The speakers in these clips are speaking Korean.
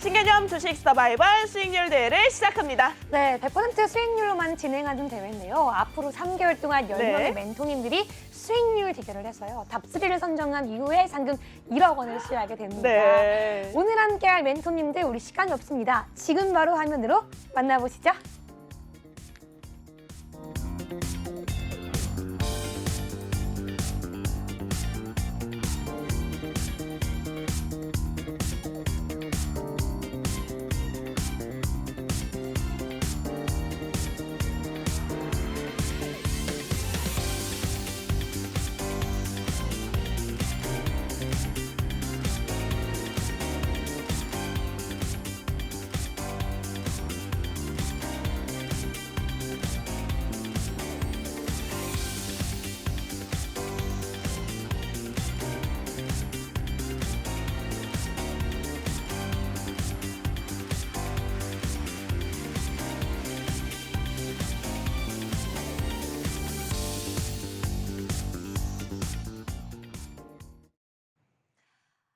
신개념 주식 서바이벌 수익률 대회를 시작합니다. 네, 100% 수익률로만 진행하는 대회인데요. 앞으로 3개월 동안 10명의 멘토님들이 수익률 대결을 해서요. 탑3를 선정한 이후에 상금 1억 원을 수여하게 됩니다. 네. 오늘 함께할 멘토님들 우리 시간이 없습니다. 지금 바로 화면으로 만나보시죠.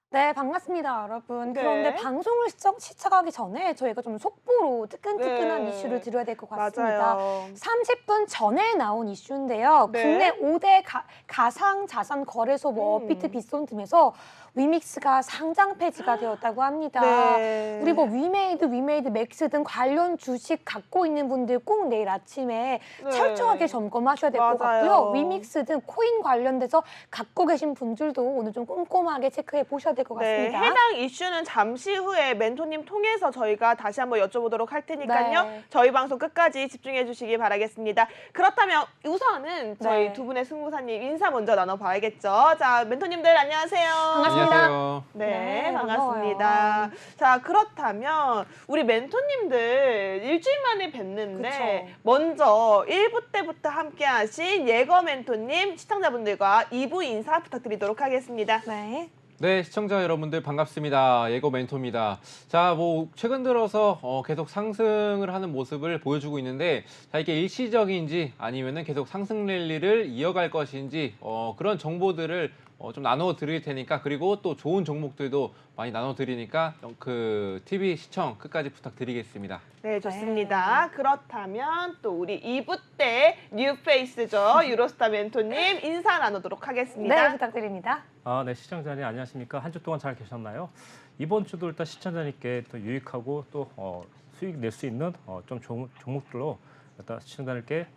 네, 반갑습니다, 여러분. 네. 그런데 방송을 시작하기 전에 저희가 좀 속보로 뜨끈뜨끈한 네. 이슈를 드려야 될 것 같습니다. 맞아요. 30분 전에 나온 이슈인데요. 네. 국내 5대 가상자산 거래소 업비트, 빗손 등에서 위믹스가 상장 폐지가 되었다고 합니다. 네. 우리 위메이드, 맥스 등 관련 주식 갖고 있는 분들 꼭 내일 아침에 네. 철저하게 점검하셔야 될 것 맞아요. 같고요. 위믹스 등 코인 관련돼서 갖고 계신 분들도 오늘 좀 꼼꼼하게 체크해 보셔야 될 것 네, 같습니다. 해당 이슈는 잠시 후에 멘토님 통해서 저희가 다시 한번 여쭤보도록 할 테니까요. 네. 저희 방송 끝까지 집중해 주시기 바라겠습니다. 그렇다면 우선은 저희 네. 두 분의 승부사님 인사 먼저 나눠봐야겠죠. 자, 멘토님들 안녕하세요. 반갑습니다. 안녕하세요. 네, 네, 반갑습니다. 반가워요. 자, 그렇다면 우리 멘토님들 일주일 만에 뵀는데 그쵸. 먼저 1부 때부터 함께 하신 예거 멘토님 시청자분들과 2부 인사 부탁드리도록 하겠습니다. 네. 네, 시청자 여러분들 반갑습니다. 예고 멘토입니다. 자, 최근 들어서 계속 상승을 하는 모습을 보여주고 있는데, 자, 이게 일시적인지 아니면은 계속 상승 랠리를 이어갈 것인지 그런 정보들을 좀 나눠 드릴 테니까, 그리고 또 좋은 종목들도 많이 나눠 드리니까 그 TV 시청 끝까지 부탁드리겠습니다. 네, 좋습니다. 그렇다면 또 우리 2부 때 뉴페이스죠. 유로스타 멘토님 인사 나누도록 하겠습니다. 네, 부탁드립니다. 네, 시청자님 안녕하십니까? 한 주 동안 잘 계셨나요? 이번 주도 일단 시청자님께 또 유익하고 또 수익 낼 수 있는 좀 종목들로 일단 시청자님께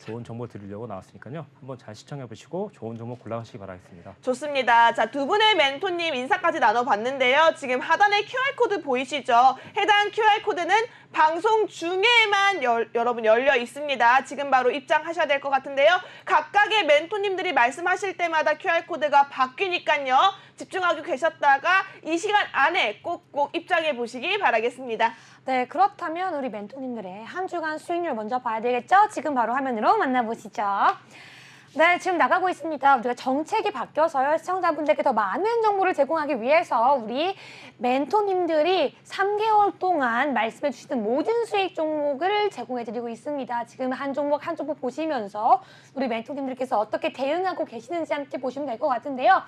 좋은 정보 드리려고 나왔으니까요. 한번 잘 시청해 보시고 좋은 종목 골라가시기 바라겠습니다. 좋습니다. 자, 두 분의 멘토님 인사까지 나눠봤는데요. 지금 하단에 QR코드 보이시죠? 해당 QR코드는 방송 중에만 여러분 열려 있습니다. 지금 바로 입장하셔야 될 것 같은데요. 각각의 멘토님들이 말씀하실 때마다 QR코드가 바뀌니까요. 집중하고 계셨다가 이 시간 안에 꼭꼭 입장해 보시기 바라겠습니다. 네, 그렇다면 우리 멘토님들의 한 주간 수익률 먼저 봐야 되겠죠? 지금 바로 화면으로 만나보시죠. 네, 지금 나가고 있습니다. 우리가 정책이 바뀌어서요. 시청자분들께 더 많은 정보를 제공하기 위해서 우리 멘토님들이 3개월 동안 말씀해 주시던 모든 수익 종목을 제공해드리고 있습니다. 지금 한 종목 한 종목 보시면서 우리 멘토님들께서 어떻게 대응하고 계시는지 함께 보시면 될 것 같은데요.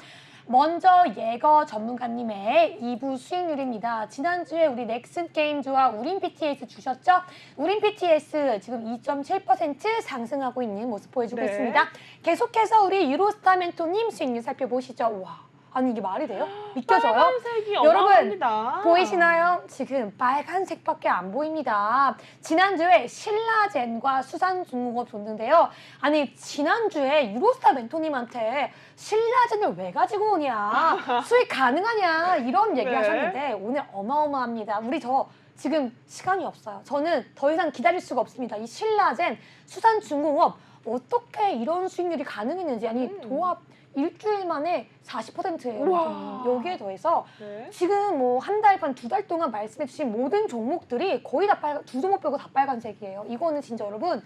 먼저 예거 전문가님의 2부 수익률입니다. 지난주에 우리 넥슨게임즈와 우린 PTS 주셨죠? 우린 PTS 지금 2.7% 상승하고 있는 모습 보여주고 네. 있습니다. 계속해서 우리 유로스타 멘토님 수익률 살펴보시죠. 와, 아니 이게 말이 돼요? 믿겨져요? 빨간색이 여러분 어마어마합니다. 보이시나요? 지금 빨간색밖에 안 보입니다. 지난주에 신라젠과 수산중공업 줬는데요. 아니 지난주에 유로스타 멘토님한테 신라젠을 왜 가지고 오냐, 수익 가능하냐 이런 얘기 네. 하셨는데 오늘 어마어마합니다. 우리 저 지금 시간이 없어요. 저는 더 이상 기다릴 수가 없습니다. 이 신라젠, 수산중공업 어떻게 이런 수익률이 가능했는지, 아니 도합 일주일 만에 40%예요. 우와. 여기에 더해서 네. 지금 뭐 한 달 반, 두 달 동안 말씀해주신 모든 종목들이 거의 다 두 종목 빼고 다 빨간색이에요. 이거는 진짜 여러분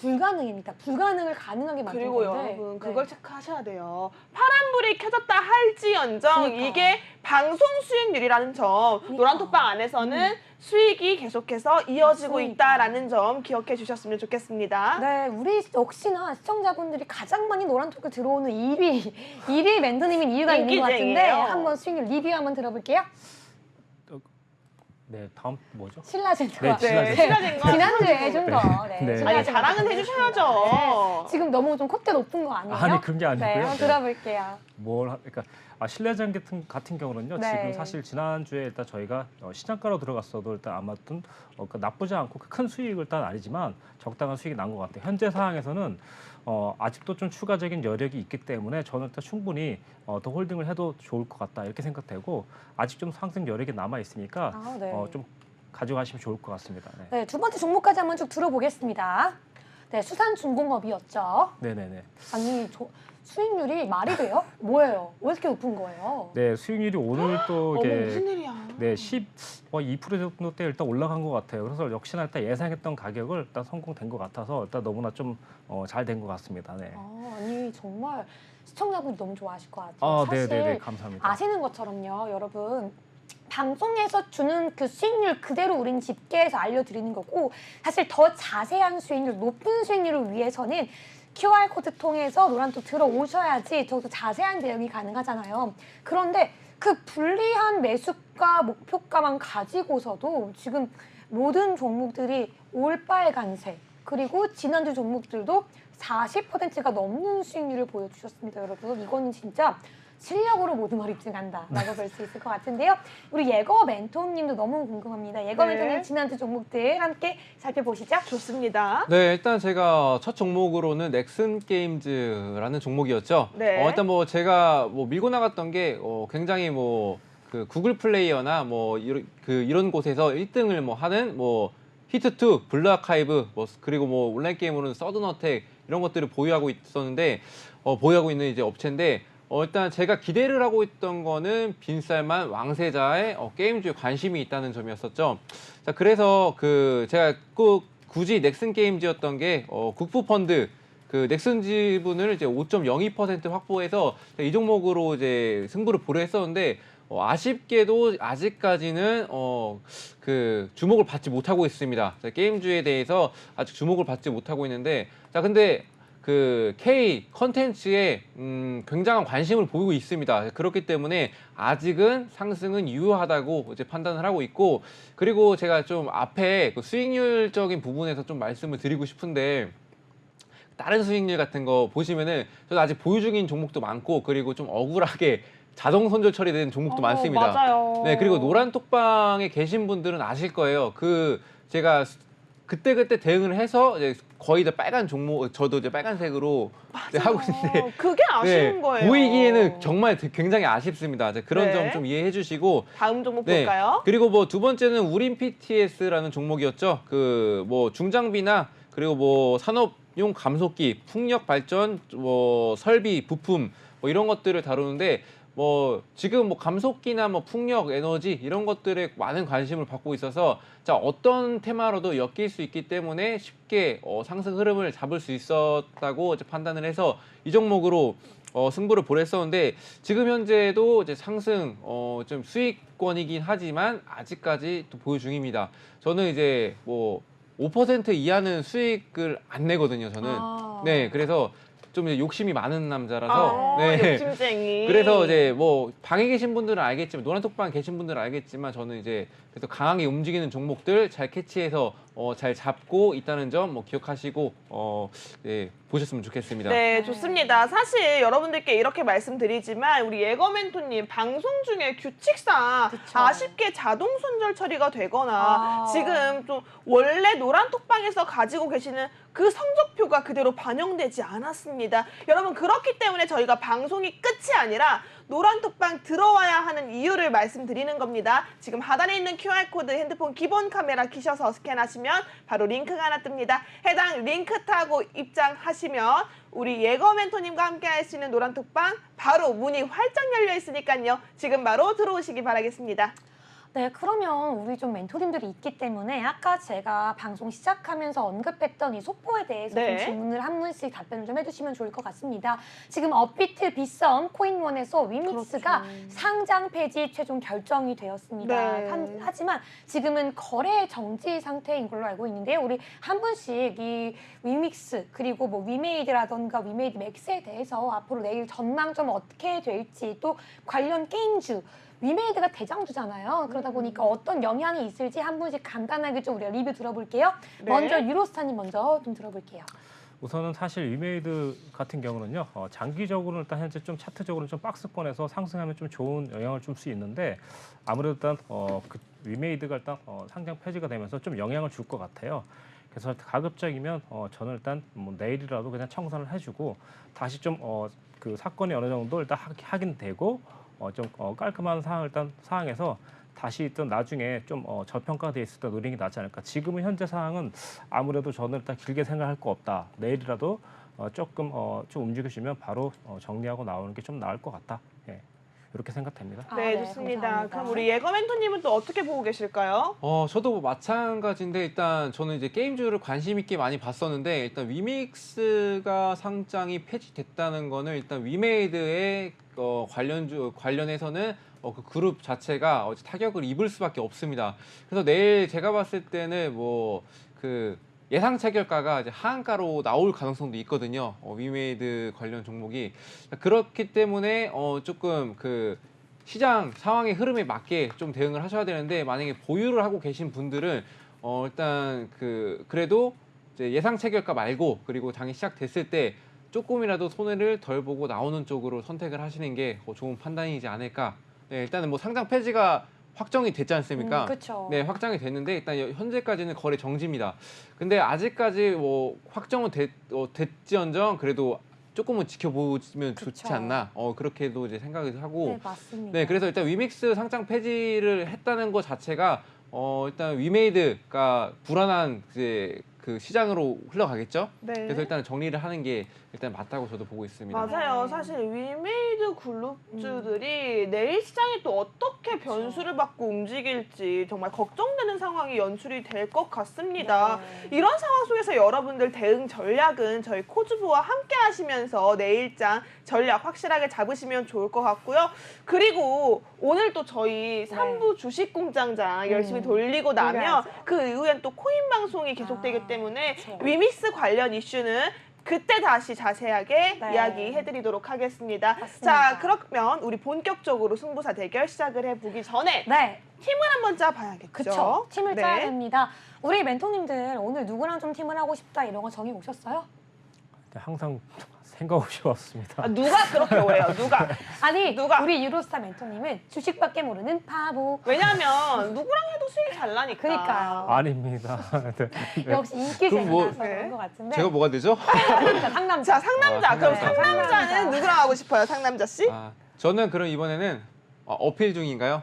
불가능입니다. 불가능을 가능하게 만든 그리고 건데. 여러분 네. 그걸 체크하셔야 돼요. 파란불이 켜졌다 할지언정 그러니까. 이게 방송 수익률이라는 점, 그러니까. 노란톡방 안에서는 수익이 계속해서 이어지고 맞습니다. 있다라는 점 기억해 주셨으면 좋겠습니다. 네, 우리 역시나 시청자분들이 가장 많이 노란톡을 들어오는 1위 멘토님인 이유가 있는 것 같은데 인기쟁이에요. 한번 수익률 리뷰 한번 들어볼게요. 네, 다음 뭐죠? 신라젠과 네, 네, 신라젠과 지난주에 좀 더 네. 네. 신라젠과 아니 자랑은 해주셔야죠. 네. 지금 너무 좀 콧대 높은 거 아니에요? 아니, 그런 게 아니고요. 네, 한번 네. 들어볼게요. 그러니까 신라젠 같은 경우는요. 네. 지금 사실 지난주에 일단 저희가 시장가로 들어갔어도 일단 아무튼 나쁘지 않고 큰 수익을 일단 아니지만 적당한 수익이 난 것 같아요. 현재 상황에서는 아직도 좀 추가적인 여력이 있기 때문에 저는 일단 충분히 더 홀딩을 해도 좋을 것 같다 이렇게 생각되고 아직 좀 상승 여력이 남아 있으니까 아, 네. 좀 가져가시면 좋을 것 같습니다. 네, 네, 두 번째 종목까지 한번 쭉 들어보겠습니다. 네, 수산중공업이었죠. 네네네. 아니, 수익률이 말이 돼요? 뭐예요? 왜 이렇게 높은 거예요? 네, 수익률이 오늘 또 어머 이게 무슨 일이야? 네, 2% 정도대 일단 올라간 것 같아요. 그래서 역시나 일단 예상했던 가격을 일단 성공된 것 같아서 일단 너무나 좀 잘 된 것 같습니다. 네. 아니, 정말 시청자분이 너무 좋아하실 것 같아요. 아, 사실 네네네, 감사합니다. 아시는 것처럼요, 여러분. 방송에서 주는 그 수익률 그대로 우린 집계해서 알려드리는 거고 사실 더 자세한 수익률, 높은 수익률을 위해서는 QR코드 통해서 노란톡 들어오셔야지 더 자세한 대응이 가능하잖아요. 그런데 그 불리한 매수가, 목표가만 가지고서도 지금 모든 종목들이 올빨간색 그리고 지난주 종목들도 40%가 넘는 수익률을 보여주셨습니다. 여러분 이거는 진짜 실력으로 모든 걸 입증한다라고 볼 수 있을 것 같은데요. 우리 예거 멘토님도 너무 궁금합니다. 예거 네. 멘토님 지난주 종목들 함께 살펴보시죠. 좋습니다. 네, 일단 제가 첫 종목으로는 넥슨 게임즈라는 종목이었죠. 네. 일단 뭐 제가 뭐 밀고 나갔던 게 굉장히 뭐 그 구글 플레이어나 뭐 이런 곳에서 1등을 뭐 하는 뭐 히트2, 블루 아카이브, 뭐 그리고 뭐 온라인 게임으로는 서든어택 이런 것들을 보유하고 있었는데 보유하고 있는 이제 업체인데 일단 제가 기대를 하고 있던 거는 빈살만 왕세자의 게임주에 관심이 있다는 점이었었죠. 자, 그래서 제가 꼭 굳이 넥슨 게임즈였던 게 국부펀드 그 넥슨 지분을 이제 5.02% 확보해서 이 종목으로 이제 승부를 보려 했었는데 아쉽게도 아직까지는 그 주목을 받지 못하고 있습니다. 자, 게임주에 대해서 아직 주목을 받지 못하고 있는데 자 근데 그 K 컨텐츠에 굉장한 관심을 보이고 있습니다. 그렇기 때문에 아직은 상승은 유효하다고 이제 판단을 하고 있고 그리고 제가 좀 앞에 그 수익률적인 부분에서 좀 말씀을 드리고 싶은데 다른 수익률 같은 거 보시면은 저도 아직 보유 중인 종목도 많고 그리고 좀 억울하게 자동 손절 처리된 종목도 많습니다. 맞아요. 네, 그리고 노란톡방에 계신 분들은 아실 거예요. 제가 그때 대응을 해서 이제 거의 다 빨간 종목, 저도 이제 빨간색으로 이제 하고 있는데 그게 아쉬운 거예요. 보이기에는 정말 굉장히 아쉽습니다. 그런 네. 점 좀 이해해 주시고 다음 종목 네. 볼까요? 그리고 뭐 두 번째는 우린 PTS라는 종목이었죠. 그 뭐 중장비나 그리고 뭐 산업용 감속기, 풍력 발전, 뭐 설비, 부품 뭐 이런 것들을 다루는데 뭐 지금 뭐 감속기나 뭐 풍력, 에너지 이런 것들에 많은 관심을 받고 있어서 자 어떤 테마로도 엮일 수 있기 때문에 쉽게 상승 흐름을 잡을 수 있었다고 이제 판단을 해서 이 종목으로 승부를 보냈었는데 지금 현재도 이제 상승 좀 수익권이긴 하지만 아직까지 또 보유 중입니다. 저는 이제 뭐 5% 이하는 수익을 안 내거든요. 저는 네 그래서 좀 이제 욕심이 많은 남자라서 네. 욕심쟁이. 그래서 이제 뭐 방에 계신 분들은 알겠지만 노란톡방에 계신 분들은 알겠지만 저는 이제 그래서 강하게 움직이는 종목들 잘 캐치해서 잘 잡고 있다는 점 뭐 기억하시고 네, 보셨으면 좋겠습니다. 네, 좋습니다. 사실 여러분들께 이렇게 말씀드리지만 우리 예거 멘토님 방송 중에 규칙상 그쵸. 아쉽게 자동 손절 처리가 되거나 지금 좀 원래 노란톡방에서 가지고 계시는 그 성적표가 그대로 반영되지 않았습니다. 여러분 그렇기 때문에 저희가 방송이 끝이 아니라 노란톡방 들어와야 하는 이유를 말씀드리는 겁니다. 지금 하단에 있는 QR코드 핸드폰 기본 카메라 키셔서 스캔하시면 바로 링크가 하나 뜹니다. 해당 링크 타고 입장하시면 우리 예거 멘토님과 함께 할 수 있는 노란톡방 바로 문이 활짝 열려 있으니까요. 지금 바로 들어오시기 바라겠습니다. 네, 그러면 우리 좀 멘토님들이 있기 때문에 아까 제가 방송 시작하면서 언급했던 이 속보에 대해서 네. 좀 질문을 한 분씩 답변을 좀 해주시면 좋을 것 같습니다. 지금 업비트, 빗썸, 코인원에서 위믹스가 그렇죠. 상장 폐지 최종 결정이 되었습니다. 네. 하지만 지금은 거래 정지 상태인 걸로 알고 있는데요. 우리 한 분씩 이 위믹스 그리고 뭐 위메이드라던가 위메이드 맥스에 대해서 앞으로 내일 전망 좀 어떻게 될지 또 관련 게임주 위메이드가 대장주잖아요. 그러다 보니까 어떤 영향이 있을지 한 분씩 간단하게 좀 우리가 리뷰 들어볼게요. 네. 먼저 유로스타님 먼저 좀 들어볼게요. 우선은 사실 위메이드 같은 경우는요, 장기적으로는 일단 현재 좀 차트적으로는 좀 박스권에서 상승하면 좀 좋은 영향을 줄 수 있는데 아무래도 일단 그 위메이드가 일단 상장 폐지가 되면서 좀 영향을 줄 것 같아요. 그래서 가급적이면 저는 일단 뭐 내일이라도 그냥 청산을 해주고 다시 좀 그 사건이 어느 정도 일단 확인되고 좀 깔끔한 상황에서 다시 일단 나중에 좀 저평가돼 있을 때 노리는 게 낫지 않을까. 지금은 현재 상황은 아무래도 저는 일단 길게 생각할 거 없다. 내일이라도 조금 좀 움직여주면 바로 정리하고 나오는 게 좀 나을 것 같다. 예. 이렇게 생각됩니다. 네, 네, 좋습니다. 감사합니다. 그럼 우리 예거 멘토님은 또 어떻게 보고 계실까요? 저도 뭐 마찬가지인데 일단 저는 이제 게임주를 관심 있게 많이 봤었는데 일단 위믹스가 상장이 폐지됐다는 거는 일단 위메이드의 관련해서는 그 그룹 자체가 타격을 입을 수밖에 없습니다. 그래서 내일 제가 봤을 때는 뭐 그 예상 체결가가 이제 하한가로 나올 가능성도 있거든요. 위메이드 관련 종목이 그렇기 때문에 조금 그 시장 상황의 흐름에 맞게 좀 대응을 하셔야 되는데 만약에 보유를 하고 계신 분들은 일단 그래도 이제 예상 체결가 말고 그리고 장이 시작됐을 때 조금이라도 손해를 덜 보고 나오는 쪽으로 선택을 하시는 게 좋은 판단이지 않을까. 네, 일단은 뭐 상장 폐지가 확정이 됐지 않습니까? 그렇죠. 네, 확정이 됐는데 일단 현재까지는 거래 정지입니다. 근데 아직까지 뭐 확정은 됐지언정 그래도 조금은 지켜보면 좋지 그쵸. 않나. 그렇게도 이제 생각을 하고. 네, 맞습니다. 네, 그래서 일단 위믹스 상장 폐지를 했다는 것 자체가 일단 위메이드가 불안한 이제 그 시장으로 흘러가겠죠. 네. 그래서 일단 정리를 하는 게 일단 맞다고 저도 보고 있습니다. 맞아요. 네. 사실 위메이드 그룹주들이 내일 시장이 또 어떻게 변수를 받고 움직일지 정말 걱정되는 상황이 연출이 될 것 같습니다. 네. 이런 상황 속에서 여러분들 대응 전략은 저희 코주부와 함께 하시면서 내일장 전략 확실하게 잡으시면 좋을 것 같고요. 그리고 오늘 또 저희 3부 주식공장장 열심히 돌리고 나면 돌려야죠. 그 이후엔 또 코인 방송이 계속되기 때문에 그쵸. 위믹스 관련 이슈는 그때 다시 자세하게 네. 이야기해드리도록 하겠습니다. 맞습니다. 자, 그러면 우리 본격적으로 승부사 대결 시작을 해보기 전에 네, 팀을 한번 짜봐야겠죠. 그쵸. 팀을 네. 짜야 됩니다. 우리 멘토님들 오늘 누구랑 좀 팀을 하고 싶다 이런 거 정해 오셨어요? 항상 생각 없이 왔습니다. 아, 누가 그렇게 오해요? 누가? 아니, 누가? 우리 유로스타 멘토님은 주식밖에 모르는 바보. 왜냐면 누구랑 해도 수익이 잘 나니까. 그러니까요. 아닙니다. 네. 역시 인기 그럼 뭐- 쟁이라서 그런 것 같은데. 제가 뭐가 되죠? 상남자, 상남자. 자, 상남자. 아, 그럼 상남자. 상남자는 상남자. 누구랑 하고 싶어요? 상남자 씨? 저는 그럼 이번에는 어필 중인가요?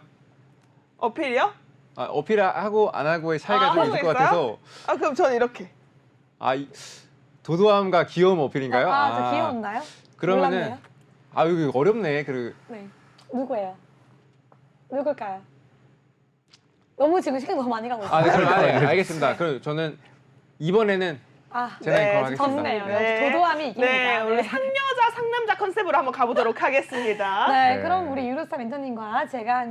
어필이요? 어필하고 안 하고의 차이가 좀 하고 있을 것 있어요? 같아서 아, 그럼 저는 이렇게. 도도함과 귀여움 어필인가요? 저 귀여웠나요? 그러면은 몰랐네요. 이거 어렵네. 네. 누구예요? 누굴까요? 너무 지금 시간 너무 많이 가고 있어요. 네, 그럼 알겠습니다. 그럼 저는 이번에는 제가 네, 인컬 하겠습니다. 좋네요. 네. 도도함이 이깁니다. 네, 우리 상여자, 상남자 컨셉으로 한번 가보도록 하겠습니다. 네, 네. 그럼 우리 유로스타 멘토님과 제가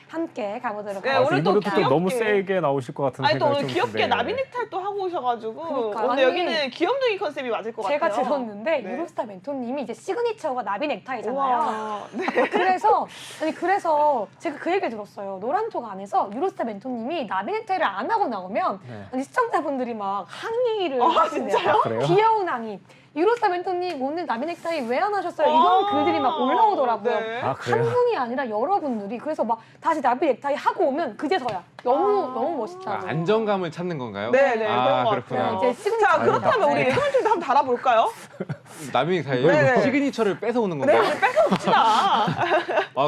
함께 가보도록 네, 하겠습니다. 오늘 또 이번에도 또 너무 귀엽게. 세게 나오실 것 같은 아니 또 생각이 오늘 좀 귀엽게 드네요. 나비 넥타이 또 하고 오셔가지고 그러니까요. 오늘 아니, 여기는 귀염둥이 컨셉이 맞을 것 제가 같아요. 들었는데 네. 유로스타 멘토님이 이제 시그니처가 나비 넥타이잖아요. 우와. 네. 그래서 제가 그 얘기를 들었어요. 노란톡 안에서 유로스타 멘토님이 나비 넥타이를 안 하고 나오면 네. 아니, 시청자분들이 막 항의를 하시네요. 진짜요? 그래요? 귀여운 항의. 유로스타 멘토님 오늘 나비 넥타이 왜 안 하셨어요? 이런 글들이 막 올라오더라고요. 네. 아, 그래요? 한 분이 아니라 여러분들이 그래서 막 다시 나비 넥타이 하고 오면 그제서야 너무 멋있다고. 안정감을 찾는 건가요? 네, 네, 아, 그런 것 그렇구나. 같아요. 네, 이제 시그니처 자, 그렇다면 우리 네. 예고멘토도 한번 달아볼까요? 남이 다 네. 시그니처를 뺏어오는 네, 건가요? 우리 뺏어봅시다.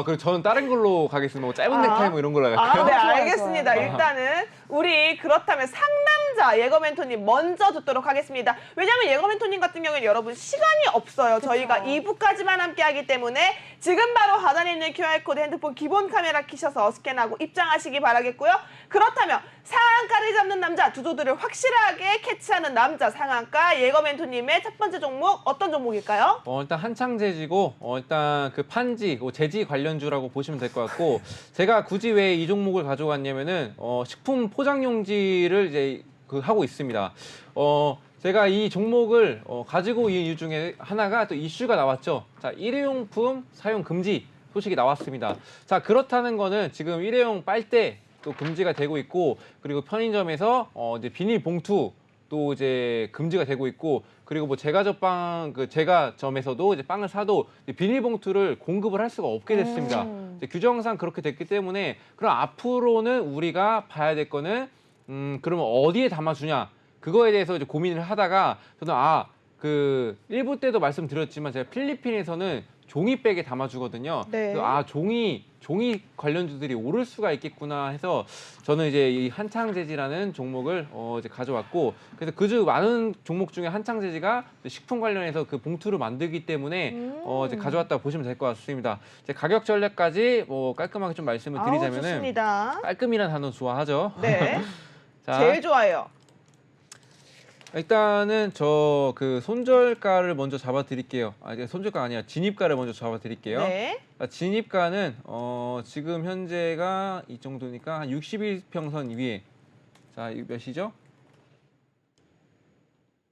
그럼 저는 다른 걸로 가겠습니다. 뭐 짧은 아. 넥타이 뭐 이런 걸로 네, 할까요? 좋아요, 알겠습니다. 좋아요. 일단은 우리 그렇다면 상남자 예거멘토님 먼저 듣도록 하겠습니다. 왜냐하면 예거멘토님 같은 경우에는 여러분 시간이 없어요. 저희가 2부까지만 함께하기 때문에 지금 바로 하단에 있는 QR코드 핸드폰 기본 카메라 키셔서 스캔하고 입장하시기 바라겠고요. 그렇다면 상한가를 잡는 남자, 두조들을 확실하게 캐치하는 남자 상한가 예거멘토님의 첫 번째 종목 어떤 종목일까요? 일단 한창재지고 일단 그 판지, 재지 관련주라고 보시면 될 것 같고 제가 굳이 왜 이 종목을 가져왔냐면은 식품 포장용지를 이제 하고 있습니다. 제가 이 종목을 가지고 이 이유 중에 하나가 또 이슈가 나왔죠. 자, 일회용품 사용 금지 소식이 나왔습니다. 자, 그렇다는 거는 지금 일회용 빨대 또 금지가 되고 있고, 그리고 편의점에서 이제 비닐봉투 또 이제 금지가 되고 있고, 그리고 뭐 제과점빵 그 제과점에서도 이제 빵을 사도 이제 비닐봉투를 공급을 할 수가 없게 됐습니다. 이제 규정상 그렇게 됐기 때문에, 그럼 앞으로는 우리가 봐야 될 거는 그러면 어디에 담아주냐, 그거에 대해서 이제 고민을 하다가 저는 그 1부 때도 말씀드렸지만 제가 필리핀에서는 종이백에 담아주거든요. 네. 그래서 종이 관련주들이 오를 수가 있겠구나 해서 저는 이제 이 한창제지라는 종목을 이제 가져왔고, 그래서 그중 많은 종목 중에 한창제지가 식품 관련해서 그 봉투를 만들기 때문에 이제 가져왔다 보시면 될 것 같습니다. 이제 가격 전략까지 뭐 깔끔하게 좀 말씀을 드리자면은, 좋습니다. 깔끔이라는 단어 좋아하죠. 네. 자, 제일 좋아요. 일단은 저 그 손절가를 먼저 잡아드릴게요. 이제 손절가 아니야. 진입가를 먼저 잡아드릴게요. 네. 진입가는 지금 현재가 이 정도니까 한 61평선 위에, 자, 이 몇이죠?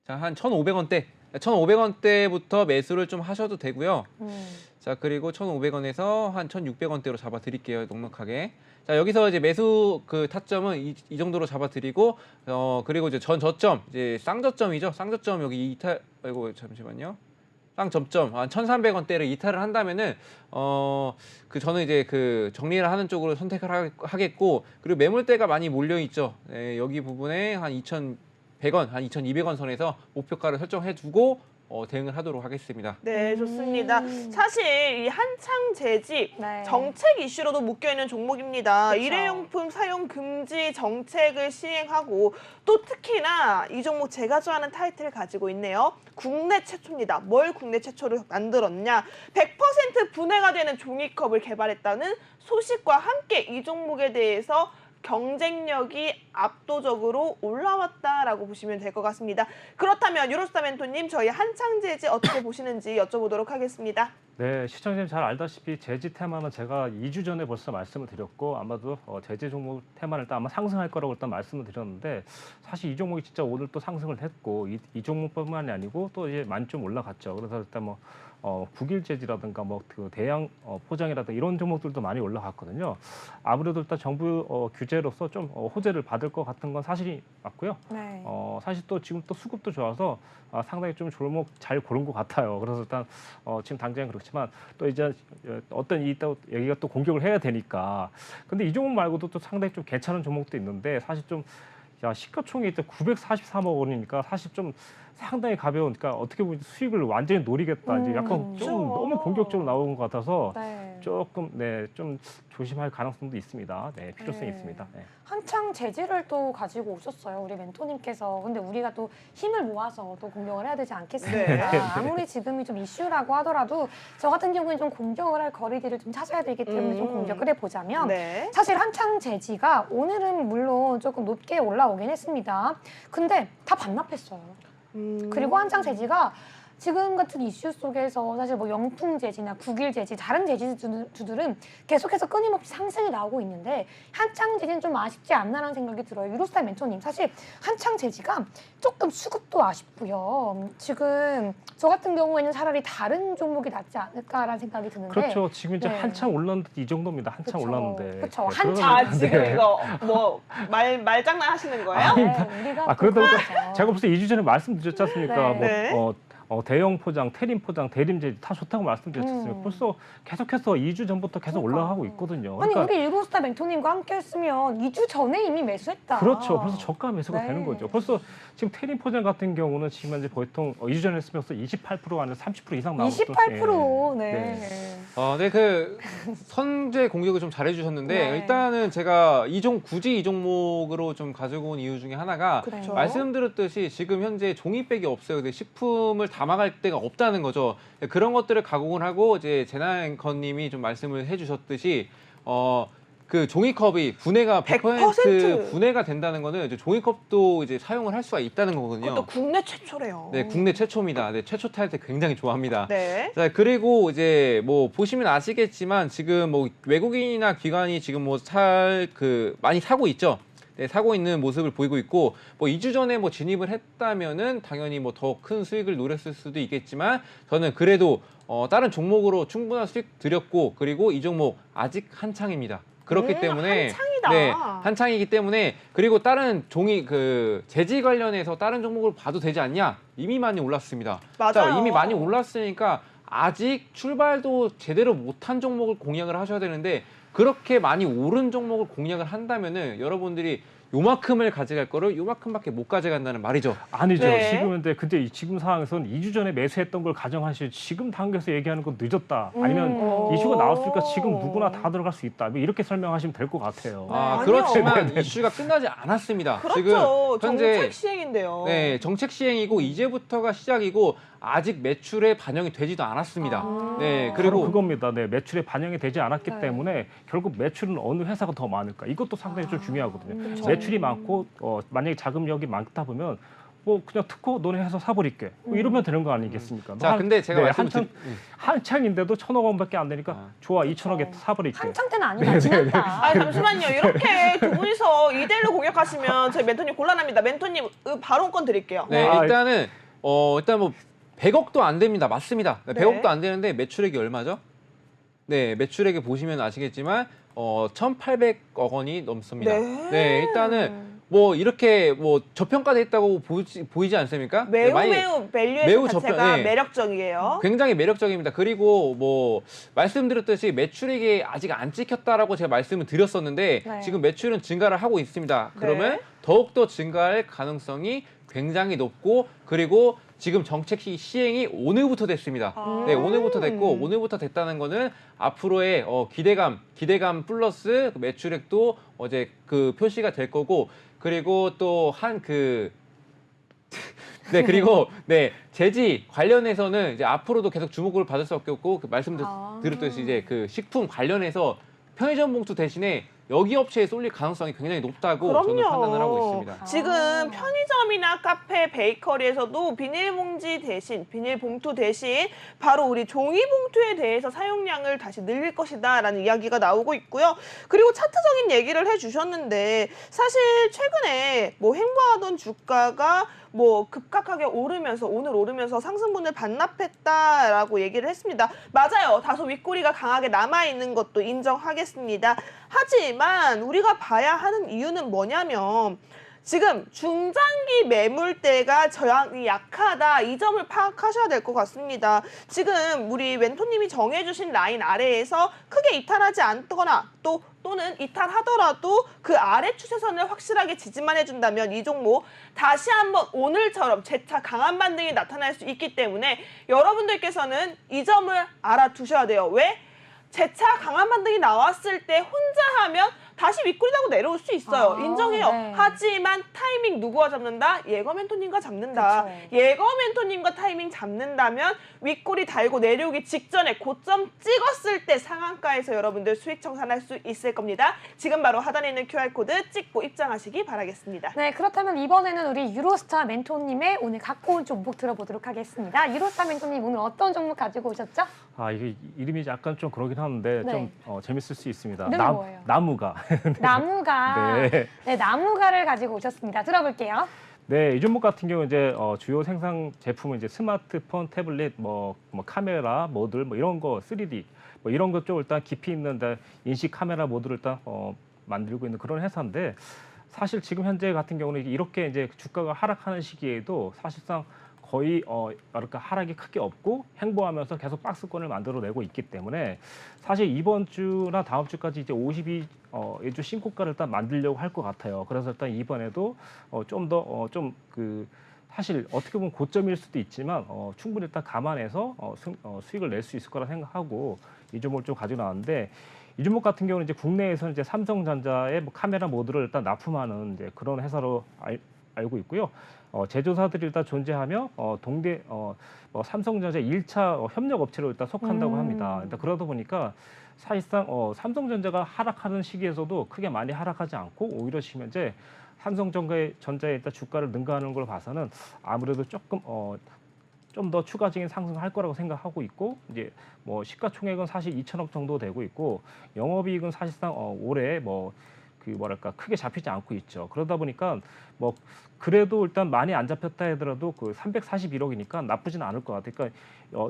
자, 한 1,500원대. 1,500원대부터 매수를 좀 하셔도 되고요. 자, 그리고 1,500원에서 한 1,600원대로 잡아드릴게요. 넉넉하게. 자, 여기서 이제 매수 그 타점은 이 정도로 잡아드리고, 그리고 이제 전 저점, 이제 쌍저점이죠. 쌍저점 여기 이탈, 아이고, 잠시만요. 쌍점점 한 1,300원대를 이탈을 한다면은 저는 이제 그 정리를 하는 쪽으로 선택을 하겠고, 그리고 매물대가 많이 몰려 있죠. 네, 여기 부분에 한 2,100원, 한 2,200원 선에서 목표가를 설정해 두고 대응을 하도록 하겠습니다. 네, 좋습니다. 사실 이 한창제지 네. 정책 이슈로도 묶여있는 종목입니다. 그쵸. 일회용품 사용 금지 정책을 시행하고, 또 특히나 이 종목 제가 좋아하는 타이틀을 가지고 있네요. 국내 최초입니다. 뭘 국내 최초로 만들었냐? 100% 분해가 되는 종이컵을 개발했다는 소식과 함께 이 종목에 대해서 경쟁력이 압도적으로 올라왔다라고 보시면 될 것 같습니다. 그렇다면 유로스타 멘토님, 저희 한창제지 어떻게 보시는지 여쭤보도록 하겠습니다. 네, 시청자님 잘 알다시피 제지 테마는 제가 2주 전에 벌써 말씀을 드렸고, 아마도 제지 종목 테마는 일단 아마 상승할 거라고 일단 말씀을 드렸는데, 사실 이 종목이 진짜 오늘 또 상승을 했고, 이 종목뿐만이 아니고 또 이제 많이 좀 올라갔죠. 그래서 일단 뭐 국일제지라든가 뭐 그 대양 포장이라든가 이런 종목들도 많이 올라갔거든요. 아무래도 일단 정부 규제로서 좀 호재를 받을 것 같은 건 사실이 맞고요. 네. 사실 또 지금 또 수급도 좋아서 상당히 좀 종목 잘 고른 것 같아요. 그래서 일단 지금 당장 그렇지만 또 이제 어떤 여기가 또 공격을 해야 되니까. 근데 이 종목 말고도 또 상당히 좀 괜찮은 종목도 있는데, 사실 좀 시가총액이 일단 943억 원이니까 사실 좀 상당히 가벼운, 그러니까 어떻게 보면 수익을 완전히 노리겠다, 이제 약간 좀 그렇죠. 너무 공격적으로 나온 것 같아서 네. 조금 좀 조심할 가능성도 있습니다. 네, 필요성이 네. 있습니다. 네. 한창 재질을 또 가지고 오셨어요, 우리 멘토님께서. 근데 우리가 또 힘을 모아서 또 공격을 해야 되지 않겠습니까? 네. 아무리 지금이 좀 이슈라고 하더라도 저 같은 경우는 좀 공격을 할 거리들을 좀 찾아야 되기 때문에 좀 공격을 해보자면, 네. 사실 한창 재지가 오늘은 물론 조금 높게 올라오긴 했습니다. 근데 다 반납했어요. 그리고 한창 재지가 지금 같은 이슈 속에서 사실 뭐 영풍제지나 국일제지, 다른 제지주들은 계속해서 끊임없이 상승이 나오고 있는데, 한창제지는 좀 아쉽지 않나라는 생각이 들어요. 유로스타 멘토님, 사실 한창제지가 조금 수급도 아쉽고요. 지금 저 같은 경우에는 차라리 다른 종목이 낫지 않을까라는 생각이 드는데. 그렇죠. 지금 이제 네. 한참 올랐는데 이 정도입니다. 한참 그쵸. 올랐는데. 그쵸. 네, 한참. 아, 지금 네. 이거 뭐 말장난 하시는 거예요? 네, 우리가 그러다 보니까 그거죠. 제가 벌써 2주 전에 말씀드렸지 않습니까? 네. 네. 대형 포장, 태림 포장, 대림제 다 좋다고 말씀드렸지 않습니까? 벌써 계속해서 2주 전부터 계속 그러니까. 올라가고 있거든요. 아니, 그러니까 우리 유로스타 멘토님과 함께 했으면 2주 전에 이미 매수했다. 그렇죠. 벌써 저가 매수가 네. 되는 거죠. 벌써 지금 태림 포장 같은 경우는 지금 현재 보통 2주 전에 했으면 28% 아니면 30% 이상 나오고 28%. 네. 네, 그 선제 공격을 좀 잘해주셨는데, 네. 일단은 제가 굳이 이 종목으로 좀 가지고 온 이유 중에 하나가, 그렇죠. 말씀드렸듯이 지금 현재 종이백이 없어요. 근데 식품을 담아갈 데가 없다는 거죠. 그런 것들을 가공을 하고, 이제 제나 앵커님이 좀 말씀을 해주셨듯이 그 종이컵이 분해가 100% 분해가 된다는 거는 이제 종이컵도 이제 사용을 할 수가 있다는 거거든요. 그것도 국내 최초래요. 네, 국내 최초입니다. 네, 최초 타이틀 굉장히 좋아합니다. 네. 자, 그리고 이제 뭐 보시면 아시겠지만 지금 뭐 외국인이나 기관이 지금 뭐 많이 사고 있죠. 네, 사고 있는 모습을 보이고 있고 뭐 2주 전에 뭐 진입을 했다면은 당연히 뭐 더 큰 수익을 노렸을 수도 있겠지만 저는 그래도 다른 종목으로 충분한 수익 드렸고 그리고 이 종목 아직 한창입니다. 그렇기 때문에 한창이다. 네, 한창이기 때문에 그리고 다른 종이 그 재지 관련해서 다른 종목을 봐도 되지 않냐? 이미 많이 올랐습니다. 맞아요. 자, 이미 많이 올랐으니까 아직 출발도 제대로 못한 종목을 공략을 하셔야 되는데 그렇게 많이 오른 종목을 공략을 한다면은 여러분들이 요만큼을 가져갈 거를 요만큼밖에 못 가져간다는 말이죠. 아니죠. 네. 근데 지금 상황에서는 2주 전에 매수했던 걸 가정하실 지금 단계에서 얘기하는 건 늦었다. 아니면 이슈가 나왔으니까 지금 누구나 다 들어갈 수 있다. 뭐 이렇게 설명하시면 될 것 같아요. 아, 아니요. 그렇지만 이슈가 끝나지 않았습니다. 그렇죠. 지금 현재 정책 시행인데요. 네, 정책 시행이고 이제부터가 시작이고 아직 매출에 반영이 되지도 않았습니다. 네, 바로 그리고 그겁니다. 네, 매출에 반영이 되지 않았기 네. 때문에 결국 매출은 어느 회사가 더 많을까? 이것도 상당히 좀 중요하거든요. 그렇죠. 매출이 많고 만약에 자금력이 많다 보면 뭐 그냥 특허 너네 해서 사버릴게. 뭐 이러면 되는 거 아니겠습니까? 자, 근데 제가 말씀을 한창인데도 1,000억 원밖에 안 되니까 좋아 2,000억에 사버릴게. 한창 때는 아니다. 지났다. 아 잠시만요. 이렇게 두 분이서 2대1로 공격하시면 저희 멘토님 곤란합니다. 멘토님 발언권 드릴게요. 네, 아, 일단은 일단 뭐 100억도 안 됩니다. 맞습니다. 네. 100억도 안 되는데 매출액이 얼마죠? 네, 매출액을 보시면 아시겠지만 1,800억 원이 넘습니다. 네. 일단은 뭐 이렇게 뭐 저평가돼 있다고 보이지 않습니까? 네, 매우 많이 매우 밸류에이션 매우 자체가 네. 매력적이에요. 굉장히 매력적입니다. 그리고 뭐 말씀드렸듯이 매출액이 아직 안 찍혔다라고 제가 말씀을 드렸었는데 네. 지금 매출은 증가를 하고 있습니다. 그러면 네. 더욱더 증가할 가능성이 굉장히 높고 그리고 지금 정책 시행이 오늘부터 됐습니다. 네, 오늘부터 됐고 오늘부터 됐다는 거는 앞으로의 기대감 플러스 매출액도 어제 그 표시가 될 거고 그리고 또 네, 그리고 네, 재지 관련해서는 이제 앞으로도 계속 주목을 받을 수밖에 없고 말씀드렸듯이 이제 그 식품 관련해서 편의점 봉투 대신에 여기 업체에 쏠릴 가능성이 굉장히 높다고 저는 판단을 하고 있습니다. 지금 편의점이나 카페, 베이커리에서도 비닐봉지 대신, 비닐봉투 대신 바로 우리 종이봉투에 대해서 사용량을 다시 늘릴 것이다라는 이야기가 나오고 있고요. 그리고 차트적인 얘기를 해주셨는데 사실 최근에 뭐 횡보하던 주가가 뭐 급격하게 오늘 오르면서 상승분을 반납했다라고 얘기를 했습니다. 맞아요. 다소 윗꼬리가 강하게 남아있는 것도 인정하겠습니다. 하지만 우리가 봐야 하는 이유는 뭐냐면 지금 중장기 매물대가 저항이 약하다 이 점을 파악하셔야 될 것 같습니다. 지금 우리 멘토님이 정해주신 라인 아래에서 크게 이탈하지 않거나 또는 이탈하더라도 그 아래 추세선을 확실하게 지지만 해준다면 이 종목 다시 한번 오늘처럼 재차 강한 반등이 나타날 수 있기 때문에 여러분들께서는 이 점을 알아두셔야 돼요. 왜? 재차 강한 반등이 나왔을 때 혼자 하면 다시 윗꼬리 타고 내려올 수 있어요. 인정해요. 네. 하지만 타이밍 누구와 잡는다? 예거 멘토님과 잡는다. 그쵸. 예거 멘토님과 타이밍 잡는다면 윗꼬리 달고 내려오기 직전에 고점 찍었을 때 상한가에서 여러분들 수익 청산할 수 있을 겁니다. 지금 바로 하단에 있는 QR코드 찍고 입장하시기 바라겠습니다. 네, 그렇다면 이번에는 우리 유로스타 멘토님의 오늘 갖고 온 종목 들어보도록 하겠습니다. 유로스타 멘토님 오늘 어떤 종목 가지고 오셨죠? 아 이게 이름이 약간 좀 그러긴 하는데 네. 좀 재밌을 수 있습니다. 이름이 뭐예요? 나무가. 나무가. 네. 네, 나무가를 가지고 오셨습니다. 들어볼게요. 네, 이 종목 같은 경우 이제 주요 생산 제품은 이제 스마트폰, 태블릿, 뭐 카메라, 모듈, 뭐 이런 거 3D, 뭐 이런 것 좀 일단 깊이 있는 인식 카메라 모듈을 일단 만들고 있는 그런 회사인데 사실 지금 현재 같은 경우는 이렇게 이제 주가가 하락하는 시기에도 사실상 거의 그러니까 하락이 크게 없고 횡보하면서 계속 박스권을 만들어내고 있기 때문에 사실 이번 주나 다음 주까지 이제 52주 신고가를 일단 만들려고 할 것 같아요. 그래서 일단 이번에도 좀 더 사실 어떻게 보면 고점일 수도 있지만 충분히 일단 감안해서 수익을 낼 수 있을 거라 생각하고 이 종목을 좀 가지고 나왔는데 이 종목 같은 경우는 이제 국내에서는 이제 삼성전자의 뭐 카메라 모듈을 일단 납품하는 이제 그런 회사로 알고 있고요. 제조사들이 일단 존재하며 삼성전자 1차 협력 업체로 일단 속한다고 합니다. 일단 그러다 보니까 사실상 삼성전자가 하락하는 시기에서도 크게 많이 하락하지 않고 오히려 지금 현재 삼성전자의 일단 주가를 능가하는 걸 봐서는 아무래도 조금 좀 더 추가적인 상승할 거라고 생각하고 있고 이제 뭐 시가총액은 사실 2천억 정도 되고 있고 영업이익은 사실상 올해 뭐 그 뭐랄까 크게 잡히지 않고 있죠. 그러다 보니까 뭐 그래도 일단 많이 안 잡혔다 하더라도 그 341억이니까 나쁘진 않을 것 같아요. 그러니까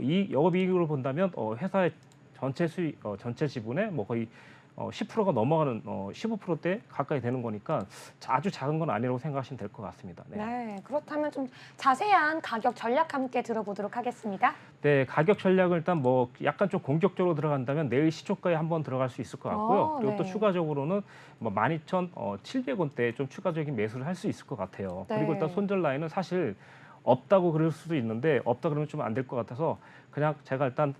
이 영업이익으로 본다면 회사의 전체 수익, 전체 지분의 뭐 거의 10%가 넘어가는 15%대 가까이 되는 거니까 아주 작은 건 아니라고 생각하시면 될 것 같습니다. 네. 네, 그렇다면 좀 자세한 가격 전략 함께 들어보도록 하겠습니다. 네, 가격 전략을 일단 뭐 약간 좀 공격적으로 들어간다면 내일 시초가에 한번 들어갈 수 있을 것 같고요. 그리고 또 네. 추가적으로는 뭐 12,700원대에 좀 추가적인 매수를 할 수 있을 것 같아요. 네. 그리고 일단 손절 라인은 사실 없다고 그럴 수도 있는데 없다 그러면 좀 안 될 것 같아서 그냥 제가 일단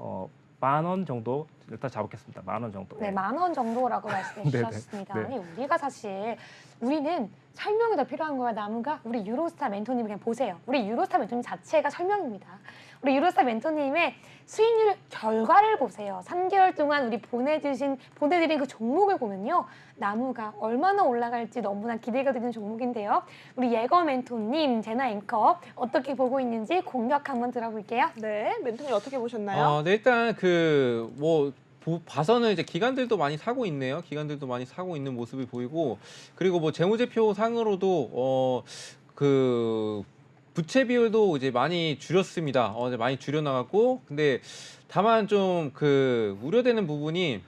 10,000원 정도 일단 잡겠습니다. 10,000원 정도. 네, 10,000원 정도라고 말씀해 네네. 주셨습니다. 네. 아니, 우리가 사실 우리는 설명이 더 필요한 거야. 나무가 우리 유로스타 멘토님 그냥 보세요. 우리 유로스타 멘토님 자체가 설명입니다. 우리 유로스타 멘토님의 수익률 결과를 보세요. 3개월 동안 우리 보내드린 그 종목을 보면요. 나무가 얼마나 올라갈지 너무나 기대가 되는 종목인데요. 우리 예거 멘토님, 제나 앵커 어떻게 보고 있는지 공격 한번 들어볼게요. 네, 멘토님 어떻게 보셨나요? 네, 일단 그 뭐 봐서는 이제 기관들도 많이 사고 있네요. 기관들도 많이 사고 있는 모습이 보이고, 그리고 뭐 재무제표 상으로도 그 부채 비율도 이제 많이 줄였습니다. 이제 많이 줄여 나갔고, 근데 다만 좀 그 우려되는 부분이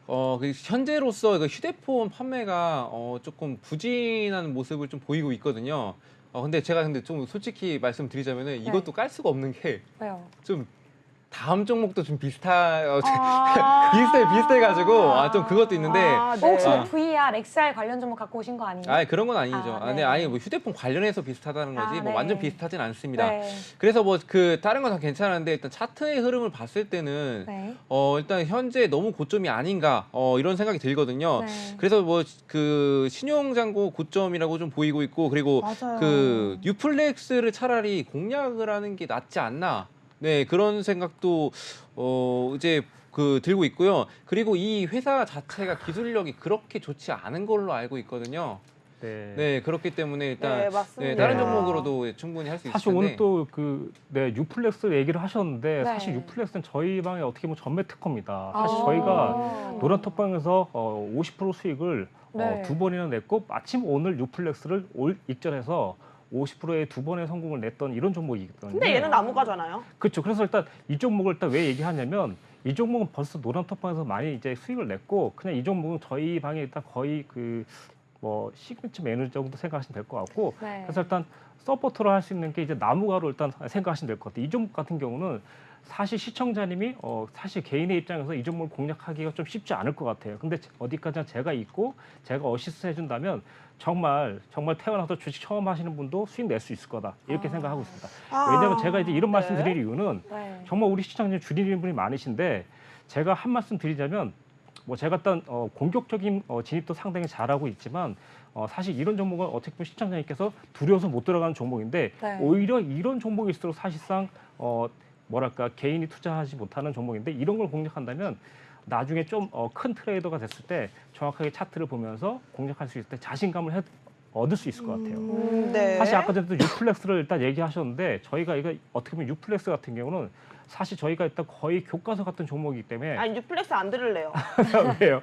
그 현재로서 그 휴대폰 판매가 조금 부진한 모습을 좀 보이고 있거든요. 근데 제가 좀 솔직히 말씀드리자면은 이것도 깔 수가 없는 게 왜요? 좀 다음 종목도 좀 비슷해가지고 좀 그것도 있는데 네. 혹시 뭐 VR, XR 관련 종목 갖고 오신 거 아니에요? 그런 건 아니죠. 네. 근데 뭐 휴대폰 관련해서 비슷하다는 거지 뭐 네. 완전 비슷하진 않습니다. 네. 그래서 뭐 그 다른 건 다 괜찮은데 일단 차트의 흐름을 봤을 때는 네. 일단 현재 너무 고점이 아닌가 이런 생각이 들거든요. 네. 그래서 뭐 그 신용잔고 고점이라고 좀 보이고 있고, 그리고 맞아요. 그 뉴플렉스를 차라리 공략을 하는 게 낫지 않나. 네, 그런 생각도 이제 그 들고 있고요. 그리고 이 회사 자체가 기술력이 그렇게 좋지 않은 걸로 알고 있거든요. 네. 네, 그렇기 때문에 일단 네, 맞습니다. 다른 네. 종목으로도 충분히 할 수 있을 사실 텐데. 오늘 또 유플렉스 얘기를 하셨는데 네. 사실 유플렉스는 저희 방에 어떻게 보면 전매 특허입니다. 사실 아. 저희가 노란톡방에서 50% 수익을 네. 2번이나 냈고 마침 오늘 유플렉스를 올 익절해서 50%의 2번의 성공을 냈던 이런 종목이거든요. 근데 얘는 나무가잖아요. 그렇죠. 그래서 일단 이 종목을 일단 왜 얘기하냐면 이 종목은 벌써 노란톡방에서 많이 이제 수익을 냈고 그냥 이 종목은 저희 방에 일단 거의 그 뭐 시그니처 메뉴 정도 생각하시면 될 것 같고 네. 그래서 일단 서포트로 할 수 있는 게 이제 나무가로 일단 생각하시면 될 것 같아요. 이 종목 같은 경우는 사실 시청자님이 사실 개인의 입장에서 이 종목을 공략하기가 좀 쉽지 않을 것 같아요. 근데 어디까지나 제가 있고 제가 어시스트 해준다면 정말 태어나서 주식 처음 하시는 분도 수익 낼 수 있을 거다 이렇게 생각하고 있습니다. 왜냐하면 제가 이제 이런 말씀 드릴 이유는 네. 정말 우리 시청자님 줄이는 분이 많으신데 제가 한 말씀 드리자면 뭐 제가 일단 공격적인 진입도 상당히 잘하고 있지만 사실 이런 종목은 어떻게 보면 시청자님께서 두려워서 못 들어가는 종목인데 네. 오히려 이런 종목일수록 사실상 뭐랄까 개인이 투자하지 못하는 종목인데 이런 걸 공략한다면 나중에 좀 큰 트레이더가 됐을 때 정확하게 차트를 보면서 공략할 수 있을 때 자신감을 얻을 수 있을 것 같아요. 네. 사실 아까 전에도 유플렉스를 일단 얘기하셨는데 저희가 이거 어떻게 보면 유플렉스 같은 경우는 사실 저희가 일단 거의 교과서 같은 종목이기 때문에 아니 뉴플렉스 안 들을래요. 왜요?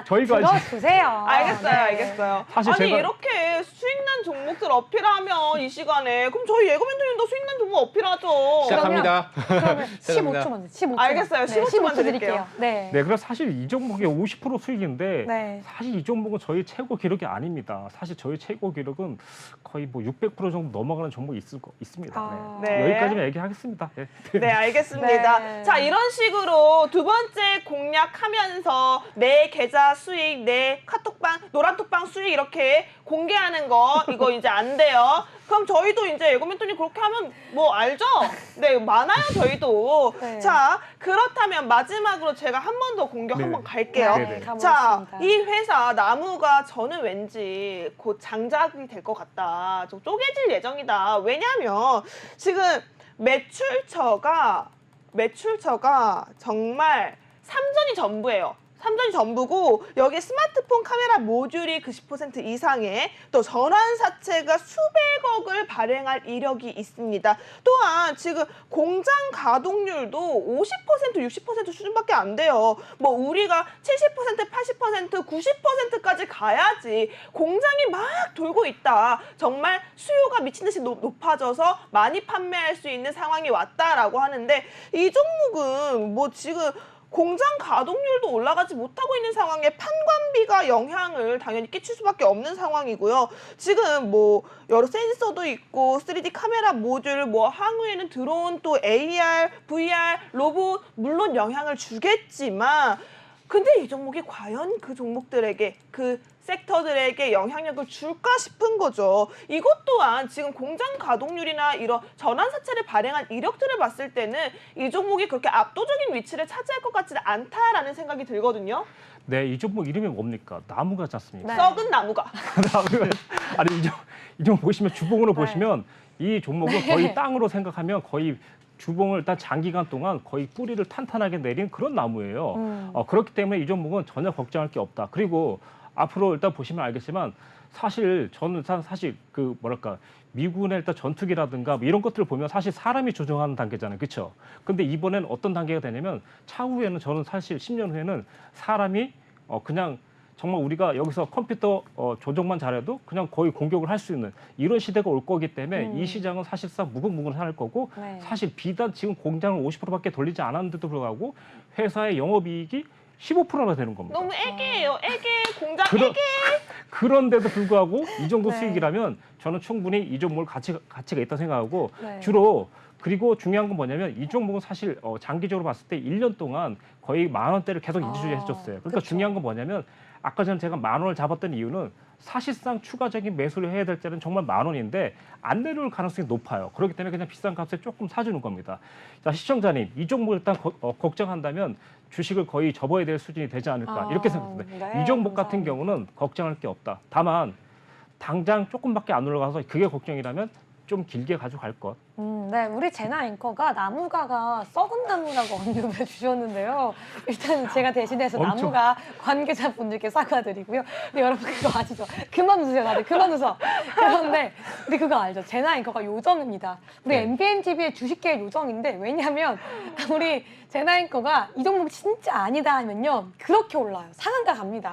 저희가 들어주세요. 알겠어요, 네. 알겠어요. 사실 아니 제가- 이렇게 수익난 종목들 어필하면 이 시간에 그럼 저희 예고멘토님도 수익난 종목 어필하죠. 시작합니다. 그러면 죄송합니다. 15초만, 15초. 알겠어요. 15초만 드릴게요. 네. 네, 그럼 사실 이 종목이 50% 수익인데 네. 사실 이 종목은 저희 최고 기록이 아닙니다. 사실 저희 최고 기록은 거의 뭐 600% 정도 넘어가는 종목이 있습니다. 아. 네. 네. 여기까지만 얘기하겠습니다. 네. 네, 알겠습니다. 네. 자, 이런 식으로 두 번째 공략하면서 내 계좌 수익, 내 카톡방, 노란톡방 수익 이렇게 공개하는 거 이거 이제 안 돼요. 그럼 저희도 이제 예고멘토님 그렇게 하면 뭐 알죠? 네, 많아요, 저희도. 네. 자, 그렇다면 마지막으로 제가 한 번 더 공격 네. 한번 갈게요. 네, 네. 자, 가보겠습니다. 이 회사 나무가 저는 왠지 곧 장작이 될 것 같다. 좀 쪼개질 예정이다. 왜냐하면 지금 매출처가 정말 삼전이 전부예요. 삼성이 전부고 여기 스마트폰 카메라 모듈이 그 10% 이상의 또 전환사채가 수백억을 발행할 이력이 있습니다. 또한 지금 공장 가동률도 50%, 60% 수준밖에 안 돼요. 뭐 우리가 70%, 80%, 90%까지 가야지 공장이 막 돌고 있다. 정말 수요가 미친 듯이 높아져서 많이 판매할 수 있는 상황이 왔다라고 하는데 이 종목은 뭐 지금 공장 가동률도 올라가지 못하고 있는 상황에 판관비가 영향을 당연히 끼칠 수밖에 없는 상황이고요. 지금 뭐 여러 센서도 있고 3D 카메라 모듈, 뭐 향후에는 드론, 또 AR, VR, 로봇 물론 영향을 주겠지만 근데 이 종목이 과연 그 종목들에게 그 섹터들에게 영향력을 줄까 싶은 거죠. 이것 또한 지금 공장 가동률이나 이런 전환사채를 발행한 이력들을 봤을 때는 이 종목이 그렇게 압도적인 위치를 차지할 것 같지는 않다라는 생각이 들거든요. 네, 이 종목 이름이 뭡니까? 나무가지 않습니까? 네. 썩은 나무가. 나무가 아니 이 종목 보시면 주봉으로 네. 보시면 이 종목은 거의 땅으로 생각하면 거의 주봉을 일단 장기간 동안 거의 뿌리를 탄탄하게 내린 그런 나무예요. 그렇기 때문에 이 종목은 전혀 걱정할 게 없다. 그리고 앞으로 일단 보시면 알겠지만 사실 저는 사실 그 뭐랄까 미군의 일단 전투기라든가 뭐 이런 것들을 보면 사실 사람이 조종하는 단계잖아요. 그렇죠? 근데 이번엔 어떤 단계가 되냐면 차후에는 저는 사실 10년 후에는 사람이 그냥 정말 우리가 여기서 컴퓨터 조정만 잘해도 그냥 거의 공격을 할 수 있는 이런 시대가 올 거기 때문에 이 시장은 사실상 무궁무진할 거고 네. 사실 비단 지금 공장을 50%밖에 돌리지 않았는데도 불구하고 회사의 영업이익이 15%나 되는 겁니다. 너무 애기예요. 애기 공장 그런- 애기. 그런데도 불구하고 이 정도 네. 수익이라면 저는 충분히 이 종목을 가치가 있다 생각하고 네. 주로 그리고 중요한 건 뭐냐면 이 종목은 사실 장기적으로 봤을 때 1년 동안 거의 10,000원대를 계속 유지해줬어요. 그러니까 그쵸. 중요한 건 뭐냐면 아까 전에 제가 10,000원을 잡았던 이유는 사실상 추가적인 매수를 해야 될 때는 정말 10,000원인데 안 내려올 가능성이 높아요. 그렇기 때문에 그냥 비싼 값에 조금 사주는 겁니다. 자, 시청자님, 이 종목을 일단 걱정한다면 주식을 거의 접어야 될 수준이 되지 않을까 이렇게 생각합니다. 네, 이 종목 같은 감사합니다. 경우는 걱정할 게 없다. 다만 당장 조금밖에 안 올라가서 그게 걱정이라면 좀 길게 가져갈 것. 네, 우리 제나 앵커가 나무가가 썩은 나무라고 언급을 주셨는데요. 일단 제가 대신해서 엄청. 나무가 관계자분들께 사과드리고요. 근데 여러분 그거 아시죠? 그만 웃으세요, 다들. 그만 웃어. 그런데 우리 그거 알죠? 제나 앵커가 요정입니다. 우리 네. MBN TV의 주식계의 요정인데 왜냐하면 우리 제나 앵커가 이 종목 진짜 아니다 하면요. 그렇게 올라요. 상한가 갑니다.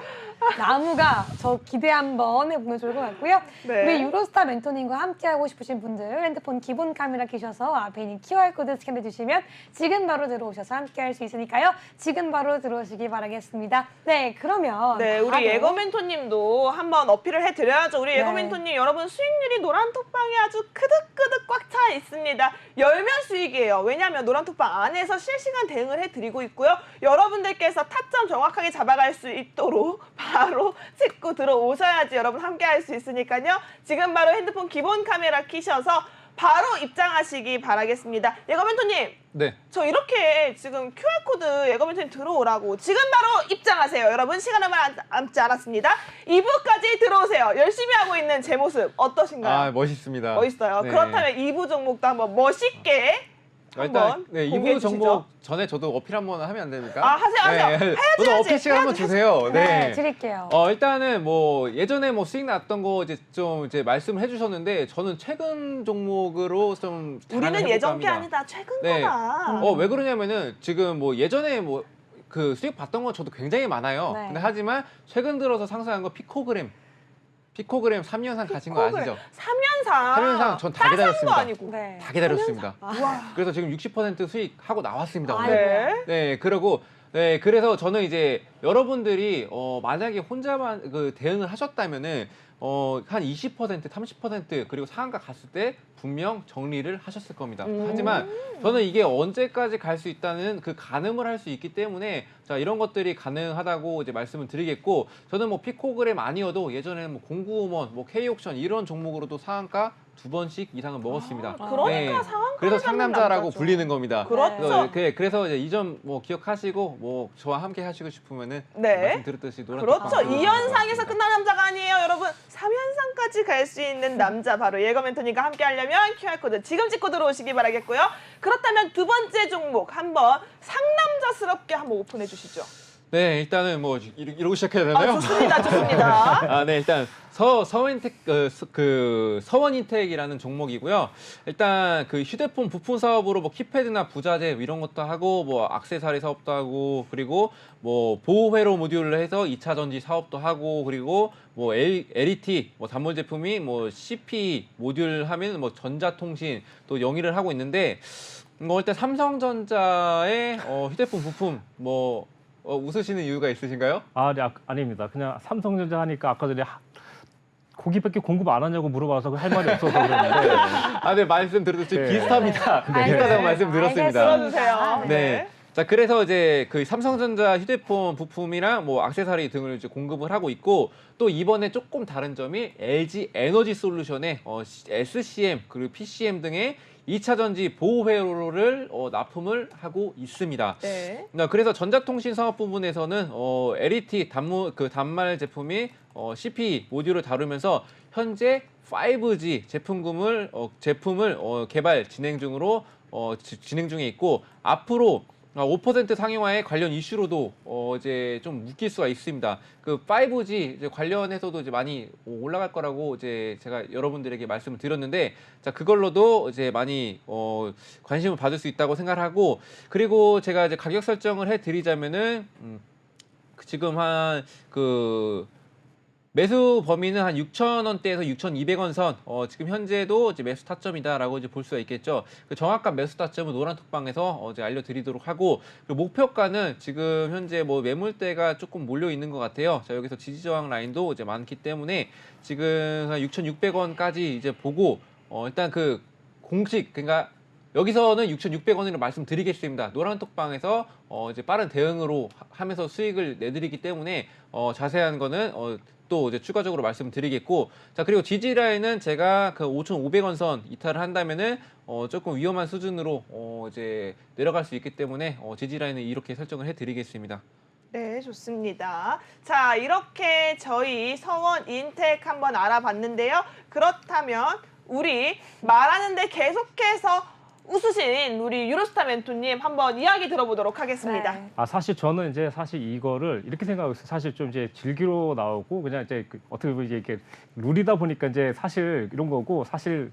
나무가 저 기대 한번 해보면 좋을 것 같고요. 네. 우리 유로스타 멘토님과 함께하고 싶으신 분들 핸드폰 기본 카메라 켜셔서 앞에 있는 QR코드 스캔해 주시면 지금 바로 들어오셔서 함께할 수 있으니까요. 지금 바로 들어오시기 바라겠습니다. 네, 그러면 네, 우리 바로 예거멘토님도 한번 어필을 해드려야죠. 우리 네. 예거멘토님, 여러분 수익률이 노란톡방에 아주 크득크득 꽉 차 있습니다. 열면 수익이에요. 왜냐하면 노란톡방 안에서 실시간 대응을 해드리고 있고요. 여러분들께서 타점 정확하게 잡아갈 수 있도록 바로 찍고 들어오셔야지 여러분 함께할 수 있으니까요. 지금 바로 핸드폰 기본 카메라 켜셔서 바로 입장하시기 바라겠습니다. 예거멘토님. 네. 저 이렇게 지금 QR코드 예거멘토님 들어오라고 지금 바로 입장하세요. 여러분 시간 얼마 남지 않았습니다. 2부까지 들어오세요. 열심히 하고 있는 제 모습 어떠신가요? 아, 멋있습니다. 멋있어요. 네. 그렇다면 2부 종목도 한번 멋있게 일단 한번 네, 공개해 2부 주시죠. 종목 전에 저도 어필 한번 하면 안 됩니까? 아, 하세요. 네. 해야지, 저도 해야지. 어필 시간 한번 주세요. 네, 드릴게요. 일단은 뭐 예전에 뭐 수익 났던 거 이제 말씀을 해주셨는데 저는 최근 종목으로 좀 자랑을 우리는 해볼까 예전 게 합니다. 아니다. 최근 네. 거다. 왜 그러냐면은 지금 뭐 예전에 뭐 그 수익 봤던 건 저도 굉장히 많아요. 네. 근데 하지만 최근 들어서 상승한 거 피코그램 3년상 가진 거 아시죠? 3년상. 3년상 전 다 기다렸습니다. 아니고. 네. 다 기다렸습니다. 와. 그래서 지금 60% 수익하고 나왔습니다. 아이고. 오늘. 네. 네, 그리고 네, 그래서 저는 이제 여러분들이 만약에 혼자만 그 대응을 하셨다면은 한 20%, 30% 그리고 상한가 갔을 때 분명 정리를 하셨을 겁니다. 하지만 저는 이게 언제까지 갈 수 있다는 그 가늠을 할 수 있기 때문에 자, 이런 것들이 가능하다고 이제 말씀을 드리겠고 저는 뭐 피코그램 아니어도 예전에 뭐 공구음원, 뭐 K옥션 이런 종목으로도 상한가 2번씩 이상은 먹었습니다. 그러니까 상한가를 그래서 잡는 상남자라고 남자죠. 불리는 겁니다. 그렇죠. 그래서 이제 이 점 뭐 기억하시고 뭐 저와 함께 하시고 싶으면은 네. 말씀드렸듯이 노란 그렇죠. 톡방 2연상에서 끝난 남자가 아니에요, 여러분. 3연상까지 갈 수 있는 남자 바로 예거멘토님과 함께 하려면 QR코드 지금 찍고 들어오시기 바라겠고요. 그렇다면 두 번째 종목 한번 상남자스럽게 한번 오픈해 주시죠. 네, 일단은 뭐 이러고 시작해야 되나요? 좋습니다, 좋습니다. 아, 네, 일단 서원인텍 서원인텍이라는 종목이고요. 일단 그 휴대폰 부품 사업으로 뭐 키패드나 부자재 이런 것도 하고 뭐 액세서리 사업도 하고 그리고 뭐 보호회로 모듈을 해서 2차 전지 사업도 하고 그리고 뭐 LET 뭐 단몰 제품이 뭐 CP 모듈 하면 뭐 전자통신 또 영위를 하고 있는데 뭐 일단 삼성전자의 휴대폰 부품 뭐 웃으시는 이유가 있으신가요? 네, 아닙니다. 그냥 삼성전자 하니까 아까 전에 고기밖에 공급 안 하냐고 물어봐서 할 말이 없어서 그러는데. 아, 네, 말씀드렸듯이 네. 비슷합니다. 비슷하다고 말씀드렸습니다. 들어주세요. 네. 자, 그래서 이제 그 삼성전자 휴대폰 부품이랑 뭐 액세서리 등을 이제 공급을 하고 있고 또 이번에 조금 다른 점이 LG 에너지 솔루션의 SCM 그리고 PCM 등의 2차 전지 보호 회로를 납품을 하고 있습니다. 네. 그래서 전자통신 사업 부분에서는 LET 단말 제품이 CP 모듈을 다루면서 현재 5G 제품을 개발 진행 중에 있고 앞으로 5% 상용화의 관련 이슈로도 이제 좀 묶일 수가 있습니다. 그 5G 이제 관련해서도 이제 많이 올라갈 거라고 이제 제가 여러분들에게 말씀을 드렸는데, 자 그걸로도 이제 많이 관심을 받을 수 있다고 생각하고, 그리고 제가 이제 가격 설정을 해드리자면은 지금 매수 범위는 한 6,000원대에서 6,200원 선, 지금 현재도 이제 매수 타점이다라고 이제 볼 수가 있겠죠. 그 정확한 매수 타점은 노란톡방에서 이제 알려드리도록 하고, 그리고 목표가는 지금 현재 뭐 매물대가 조금 몰려 있는 것 같아요. 자 여기서 지지저항 라인도 이제 많기 때문에 지금 한 6,600원까지 이제 보고, 일단 그 공식 그러니까 여기서는 6,600원으로 말씀드리겠습니다. 노란톡방에서 이제 빠른 대응으로 하면서 수익을 내드리기 때문에 자세한 거는 또 이제 추가적으로 말씀드리겠고, 자 그리고 지지 라인은 제가 그 5,500원 선 이탈을 한다면은 조금 위험한 수준으로 이제 내려갈 수 있기 때문에 지지 라인은 이렇게 설정을 해드리겠습니다. 네, 좋습니다. 자, 이렇게 저희 서원인텍 한번 알아봤는데요. 그렇다면 우리 말하는데 계속해서 웃으신 우리 유로스타 멘토님 한번 이야기 들어보도록 하겠습니다. 네. 사실 저는 이제 사실 이거를 이렇게 생각하고 있어요. 사실 좀 이제 즐기러 나오고 그냥 이제 어떻게 보면 이제 이렇게 룰이다 보니까 이제 사실 이런 거고, 사실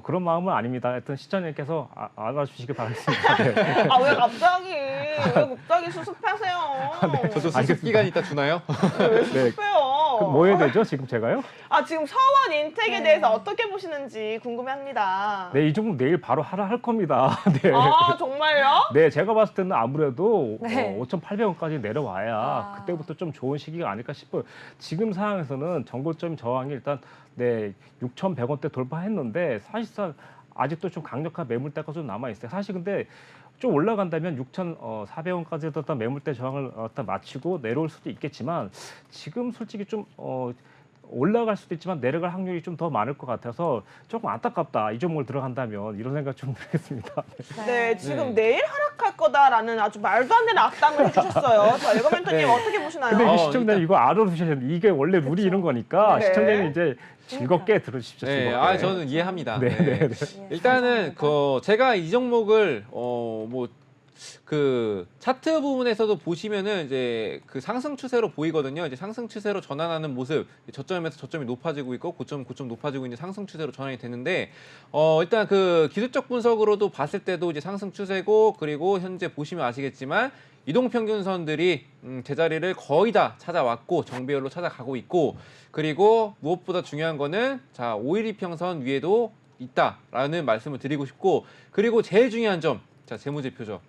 그런 마음은 아닙니다. 하여튼 시청자님께서 알아주시기 바라겠습니다. 네. 아, 왜 갑자기 수습하세요? 저도 수습 기간 이따 주나요? 왜 수습해요? 그럼 뭐 해야 되죠? 지금 제가요? 아, 지금 서원인텍에 네. 대해서 어떻게 보시는지 궁금합니다. 네, 이 종목 내일 바로 할 겁니다. 네. 아, 정말요? 네, 제가 봤을 때는 아무래도 네. 5,800원까지 내려와야 아. 그때부터 좀 좋은 시기가 아닐까 싶어요. 지금 상황에서는 정고점 저항이 일단 6,100원대 돌파했는데 사실상 아직도 좀 강력한 매물대가 좀 남아 있어요. 사실 근데 좀 올라간다면 6,400원까지 어떤 매물대 저항을 맞추고 내려올 수도 있겠지만, 지금 솔직히 좀 올라갈 수도 있지만 내려갈 확률이 좀 더 많을 것 같아서 조금 안타깝다, 이 종목을 들어간다면, 이런 생각 좀 들겠습니다. 네, 지금 네. 내일 하락할 거다라는 아주 말도 안 되는 악담을 해주셨어요. 자, 예거 멘토님 네. 어떻게 보시나요? 근데 이 일단- 시청자님 이거 알아두셔야 돼요. 이게 원래 룰이 이런 거니까 네. 시청자님 이제 즐겁게 들으십시오. 네, 즐겁게. 저는 이해합니다. 네, 네, 네. 일단은 제가 이 종목을 그 차트 부분에서도 보시면은 이제 그 상승 추세로 보이거든요. 이제 상승 추세로 전환하는 모습, 저점에서 저점이 높아지고 있고 고점 높아지고 있는 상승 추세로 전환이 되는데, 일단 그 기술적 분석으로도 봤을 때도 이제 상승 추세고, 그리고 현재 보시면 아시겠지만 이동평균선들이 제자리를 거의 다 찾아왔고 정배열로 찾아가고 있고, 그리고 무엇보다 중요한 거는 자 5일2평선 위에도 있다라는 말씀을 드리고 싶고, 그리고 제일 중요한 점, 자 재무제표죠.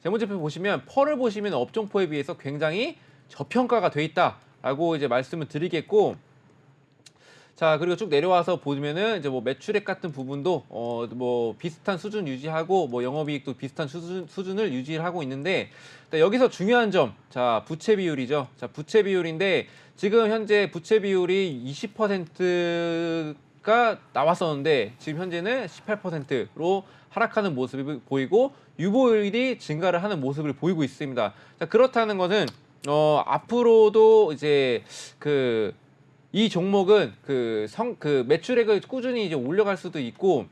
재무제표 보시면 펄을 보시면 업종포에 비해서 굉장히 저평가가 돼 있다라고 이제 말씀을 드리겠고, 자 그리고 쭉 내려와서 보면은 이제 뭐 매출액 같은 부분도 뭐 비슷한 수준 유지하고 뭐 영업이익도 비슷한 수준을 유지하고 있는데, 여기서 중요한 점, 자 부채 비율이죠. 자 부채 비율인데 지금 현재 부채 비율이 20%가 나왔었는데 지금 현재는 18%로 하락하는 모습이 보이고 유보율이 증가를 하는 모습을 보이고 있습니다. 자, 그렇다는 것은 앞으로도 이제 이 종목은 그 매출액을 꾸준히 이제 올려갈 수도 있고,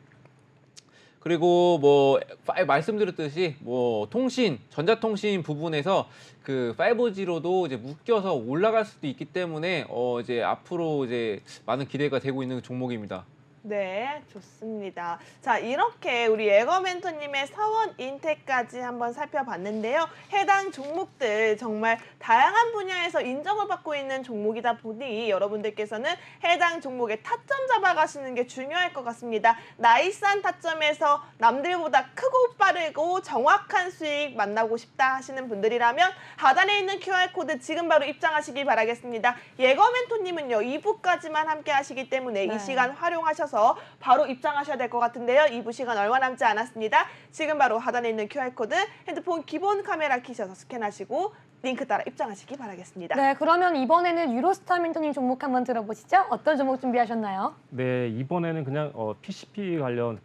그리고 뭐 말씀드렸듯이 뭐 통신, 전자통신 부분에서 그 5G로도 이제 묶여서 올라갈 수도 있기 때문에 이제 앞으로 이제 많은 기대가 되고 있는 종목입니다. 네, 좋습니다. 자, 이렇게 우리 예거 멘토님의 사원 인테까지 한번 살펴봤는데요. 해당 종목들 정말 다양한 분야에서 인정을 받고 있는 종목이다 보니 여러분들께서는 해당 종목의 타점 잡아가시는 게 중요할 것 같습니다. 나이스한 타점에서 남들보다 크고 빠르고 정확한 수익 만나고 싶다 하시는 분들이라면 하단에 있는 QR코드 지금 바로 입장하시기 바라겠습니다. 예거 멘토님은요, 2부까지만 함께 하시기 때문에 네. 이 시간 활용하셔서 바로 입장하셔야 될 것 같은데요. 2부 시간 얼마 남지 않았습니다. 지금 바로 하단에 있는 QR코드 핸드폰 기본 카메라 키셔서 스캔하시고 링크 따라 입장하시기 바라겠습니다. 네, 그러면 이번에는 유로스타 멘토님 종목 한번 들어보시죠. 어떤 종목 준비하셨나요? 네, 이번에는 그냥 PCP 관련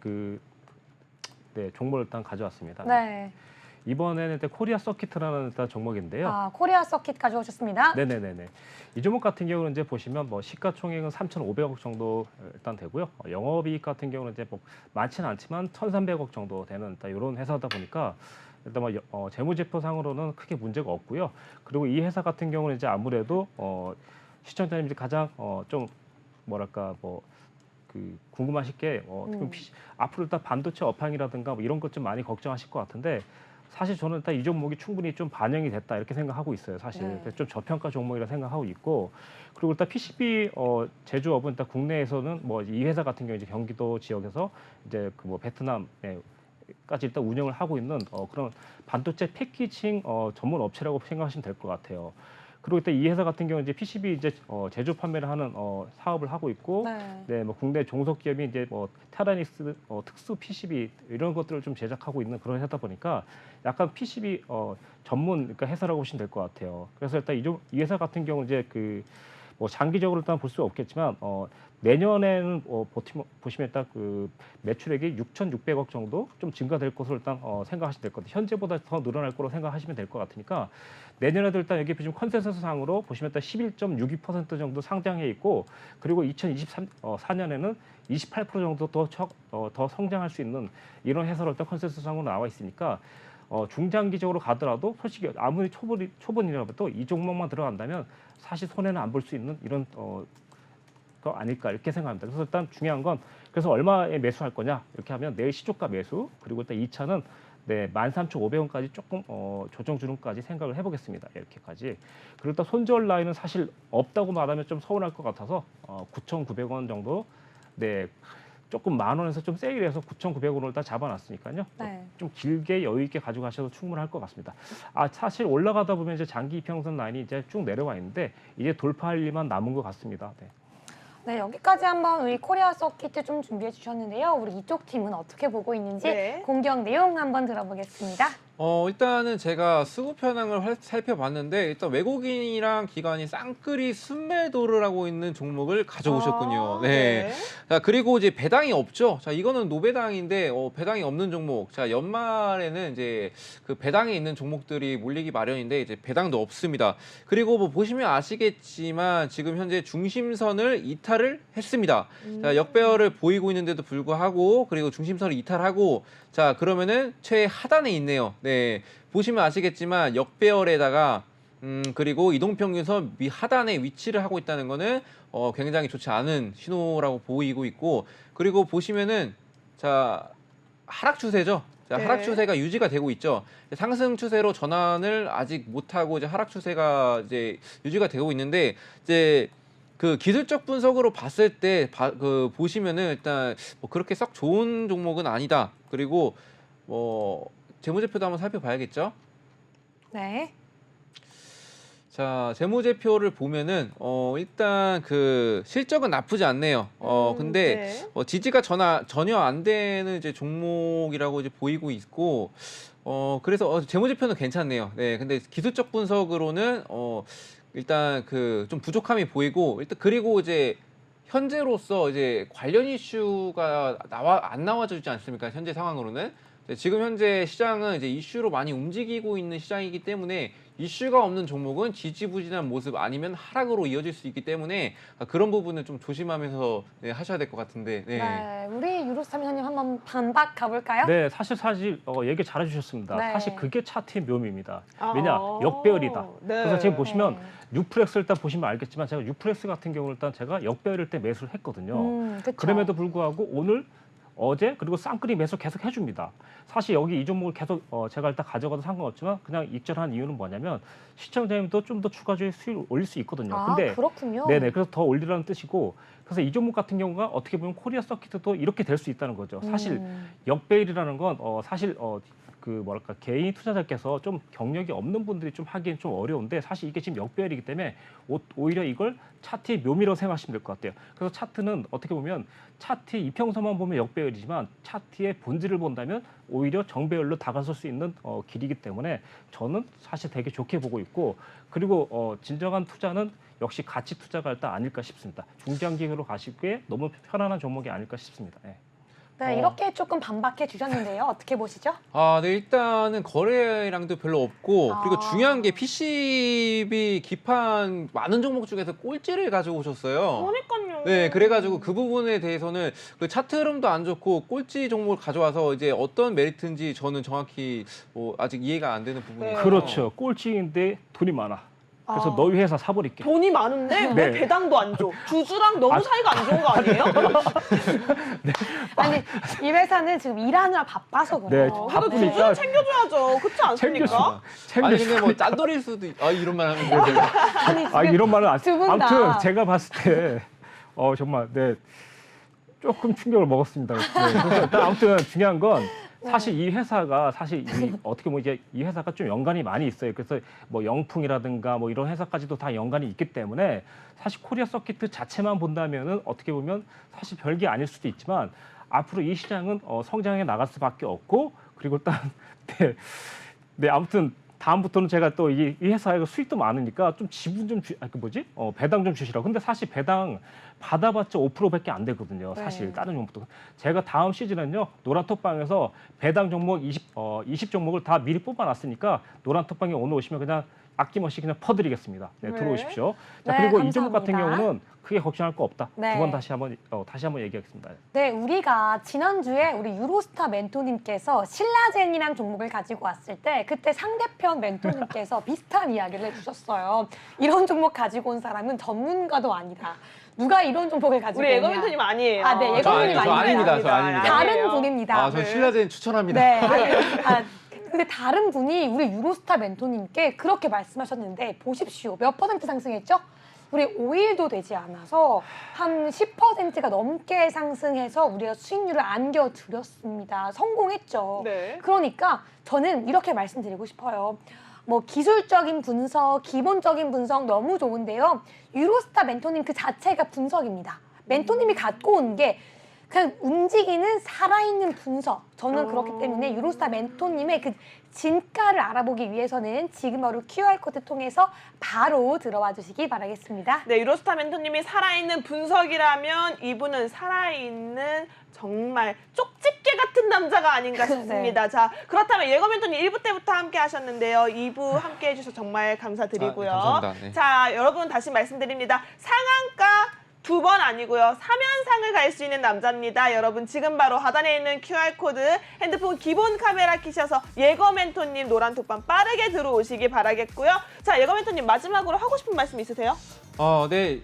종목을 일단 가져왔습니다. 네. 이번에는 일단 코리아 서킷이라는 일단 종목인데요. 아, 코리아 서킷 가져오셨습니다. 네네네네. 이 종목 같은 경우는 이제 보시면 뭐 시가총액은 3,500억 정도 일단 되고요. 영업이익 같은 경우는 이제 뭐 많지는 않지만 1,300억 정도 되는 일단 이런 회사다 보니까 일단 뭐 재무제표상으로는 크게 문제가 없고요. 그리고 이 회사 같은 경우는 이제 아무래도 시청자님들이 가장 좀 뭐랄까 궁금하실 게 앞으로 일단 반도체 업황이라든가 뭐 이런 것 좀 많이 걱정하실 것 같은데. 사실 저는 일단 이 종목이 충분히 좀 반영이 됐다 이렇게 생각하고 있어요. 사실 네. 좀 저평가 종목이라 생각하고 있고 그리고 일단 PCB 제조업은 일단 국내에서는 뭐 이 회사 같은 경우 이제 경기도 지역에서 이제 그 뭐 베트남까지 일단 운영을 하고 있는 그런 반도체 패키징 전문 업체라고 생각하시면 될 것 같아요. 그리고 일단 이 회사 같은 경우 이제 PCB 이제 제조 판매를 하는 사업을 하고 있고, 네. 뭐 국내 종속 기업이 이제 뭐 테라닉스 특수 PCB 이런 것들을 좀 제작하고 있는 그런 회사다 보니까 약간 PCB 전문 그러니까 회사라고 보시면 될 것 같아요. 그래서 일단 이 회사 같은 경우 이제 뭐 장기적으로 일단 볼 수 없겠지만 내년에는 보시면 일단 매출액이 6,600억 정도 좀 증가될 것으로 일단 생각하시면 될 것 같아요. 현재보다 더 늘어날 거로 생각하시면 될 것 같으니까 내년에도 일단 여기 보시면 컨센서스상으로 보시면 일단 11.62% 정도 상장해 있고 그리고 2023년에는 28% 정도 더 성장할 수 있는 이런 회사로 일단 컨센서스상으로 나와 있으니까 중장기적으로 가더라도 솔직히 아무리 초본이라도 이 종목만 들어간다면 사실 손해는 안 볼 수 있는 이런 거 아닐까 이렇게 생각합니다. 그래서 일단 중요한 건 그래서 얼마에 매수할 거냐 이렇게 하면 내일 시초가 매수 그리고 일단 2차는 13,500원까지 조금 조정 주름까지 생각을 해보겠습니다. 이렇게까지. 그리고 일단 손절 라인은 사실 없다고 말하면 좀 서운할 것 같아서 9,900원 정도 조금 10,000원에서 좀 세일해서 9,900원을 일단 잡아놨으니까요. 네. 좀 길게 여유 있게 가져가셔도 충분할 것 같습니다. 사실 올라가다 보면 이제 장기 이평선 라인이 이제 쭉 내려와 있는데 이제 돌파할 일만 남은 것 같습니다. 네. 네, 여기까지 한번 우리 코리아 서킷 좀 준비해 주셨는데요. 우리 이쪽 팀은 어떻게 보고 있는지 네. 공격 내용 한번 들어보겠습니다. 일단은 제가 수급 현황을 살펴봤는데 일단 외국인이랑 기관이 쌍끌이 순매도를 하고 있는 종목을 가져오셨군요. 네. 자, 그리고 이제 배당이 없죠. 자, 이거는 노배당인데 배당이 없는 종목. 자, 연말에는 이제 그 배당이 있는 종목들이 몰리기 마련인데 이제 배당도 없습니다. 그리고 뭐 보시면 아시겠지만 지금 현재 중심선을 이탈을 했습니다. 자, 역배열을 보이고 있는데도 불구하고 그리고 중심선을 이탈하고 자, 그러면은 최하단에 있네요. 네. 보시면 아시겠지만 역배열에다가 그리고 이동평균선 하단에 위치를 하고 있다는 거는 굉장히 좋지 않은 신호라고 보이고 있고 그리고 보시면은 자, 하락 추세죠. 자, 네. 하락 추세가 유지가 되고 있죠. 상승 추세로 전환을 아직 못 하고 이제 하락 추세가 이제 유지가 되고 있는데 이제 그 기술적 분석으로 봤을 때 보시면은 일단 뭐 그렇게 썩 좋은 종목은 아니다. 그리고 뭐 재무제표도 한번 살펴봐야겠죠. 네. 자, 재무제표를 보면은 일단 그 실적은 나쁘지 않네요. 근데 네. 지지가 전혀 안 되는 이제 종목이라고 이제 보이고 있고 그래서 재무제표는 괜찮네요. 네, 근데 기술적 분석으로는 일단 그 좀 부족함이 보이고 일단 그리고 이제 현재로서 이제 관련 이슈가 안 나와주지 않습니까? 현재 상황으로는 지금 현재 시장은 이제 이슈로 많이 움직이고 있는 시장이기 때문에 이슈가 없는 종목은 지지부진한 모습 아니면 하락으로 이어질 수 있기 때문에 그런 부분을 좀 조심하면서 네, 하셔야 될 것 같은데. 네. 네, 우리 유로스타 민호님 한번 반박 가볼까요? 네, 사실 얘기 잘해주셨습니다. 네. 사실 그게 차트의 묘미입니다. 아. 왜냐, 역배열이다. 네. 그래서 지금 보시면 네. 유프렉스 일단 보시면 알겠지만 제가 유프렉스 같은 경우는 일단 제가 역배열일 때 매수를 했거든요. 그쵸. 그럼에도 불구하고 오늘 어제 그리고 쌍끌이 매수 계속 해줍니다. 사실 여기 이 종목을 계속 제가 일단 가져가도 상관없지만 그냥 익절한 이유는 뭐냐면 시청자님도 좀 더 추가적인 수익을 올릴 수 있거든요. 아, 근데 그렇군요. 네네 그래서 더 올리라는 뜻이고 그래서 이 종목 같은 경우가 어떻게 보면 코리아 서킷도 이렇게 될 수 있다는 거죠. 사실 역배열이라는 건 사실 그 뭐랄까 개인 투자자께서 좀 경력이 없는 분들이 좀 하기엔 좀 어려운데 사실 이게 지금 역배열이기 때문에 오히려 이걸 차트의 묘미라고 생각하시면 될 것 같아요. 그래서 차트는 어떻게 보면 차트 이평선만 보면 역배열이지만 차트의 본질을 본다면 오히려 정배열로 다가설 수 있는 길이기 때문에 저는 사실 되게 좋게 보고 있고 그리고 진정한 투자는 역시 가치 투자가 일단 아닐까 싶습니다. 중장기로 가시기에 너무 편안한 종목이 아닐까 싶습니다. 네. 네, 이렇게 조금 반박해 주셨는데요. 어떻게 보시죠? 네, 일단은 거래량도 별로 없고 그리고 아. 중요한 게 PCB 기판 많은 종목 중에서 꼴찌를 가지고 오셨어요. 그러니까요. 네, 그래가지고 그 부분에 대해서는 그 차트 흐름도 안 좋고 꼴찌 종목을 가져와서 이제 어떤 메리트인지 저는 정확히 아직 이해가 안 되는 부분이에요. 네. 그렇죠. 꼴찌인데 돈이 많아. 그래서 아. 너희 회사 사버릴게. 돈이 많은데 왜 네. 배당도 안 줘? 주주랑 너무 사이가 안 좋은 거 아니에요? 아니, 이 회사는 지금 일하느라 바빠서 네, 그래요. 그래도 바쁘니까 주주는 챙겨줘야죠. 그렇지 않습니까? 아니 근데 뭐 짠돌일 수도 이런 말 하면 되는데. 아니, 지금 이런 말은 안. 두분 다. 아무튼 제가 봤을 때 정말 네 조금 충격을 먹었습니다. 네, 그래서 일단 아무튼 중요한 건 사실 이 회사가 사실 어떻게 보면 이제 이 회사가 좀 연관이 많이 있어요. 그래서 뭐 영풍이라든가 뭐 이런 회사까지도 다 연관이 있기 때문에 사실 코리아 서킷 자체만 본다면은 어떻게 보면 사실 별게 아닐 수도 있지만 앞으로 이 시장은 성장해 나갈 수밖에 없고 그리고 일단 네 아무튼 다음부터는 제가 또 이 회사에 수익도 많으니까 좀 지분 좀 배당 좀 주시라고. 근데 사실 배당 받아봤자 5%밖에 안 되거든요. 사실 네. 다른 종목도. 제가 다음 시즌은요 노란톡방에서 배당 종목 20 종목을 다 미리 뽑아놨으니까 노란톡방에 오늘 오시면 그냥 아낌없이 그냥 퍼드리겠습니다. 네, 네. 들어오십시오. 자, 네, 그리고 이 종목 같은 감사합니다. 경우는 크게 걱정할 거 없다. 네. 두 번 다시 한번 얘기하겠습니다. 네, 우리가 지난주에 우리 유로스타 멘토님께서 신라젠이라는 종목을 가지고 왔을 때 그때 상대편 멘토님께서 비슷한 이야기를 해주셨어요. 이런 종목 가지고 온 사람은 전문가도 아니다. 누가 이런 종목을 가지고 우리 오냐. 예거멘토님 아니에요. 아, 네, 저 예거멘토님 아닙니다. 저 아닙니다. 다른 아니에요. 분입니다. 전 네. 신라젠 추천합니다. 네. 근데 다른 분이 우리 유로스타 멘토님께 그렇게 말씀하셨는데 보십시오. 몇 퍼센트 상승했죠? 우리 5일도 되지 않아서 한 10%가 넘게 상승해서 우리가 수익률을 안겨드렸습니다. 성공했죠. 네. 그러니까 저는 이렇게 말씀드리고 싶어요. 뭐 기술적인 분석, 기본적인 분석 너무 좋은데요. 유로스타 멘토님 그 자체가 분석입니다. 멘토님이 갖고 온 게 그냥 움직이는 살아있는 분석. 저는 그렇기 때문에 유로스타 멘토님의 그 진가를 알아보기 위해서는 지금 바로 QR코드 통해서 바로 들어와 주시기 바라겠습니다. 네, 유로스타 멘토님이 살아있는 분석이라면 이분은 살아있는 정말 쪽집게 같은 남자가 아닌가 싶습니다. 네. 자, 그렇다면 예거 멘토님 1부 때부터 함께 하셨는데요. 2부 함께 해주셔서 정말 감사드리고요. 감사합니다. 네. 자, 여러분 다시 말씀드립니다. 상한가 2번 아니고요. 3연상을 갈 수 있는 남자입니다. 여러분 지금 바로 하단에 있는 QR코드 핸드폰 기본 카메라 키셔서 예거 멘토님 노란톡방 빠르게 들어오시기 바라겠고요. 자, 예거 멘토님 마지막으로 하고 싶은 말씀 있으세요? 네.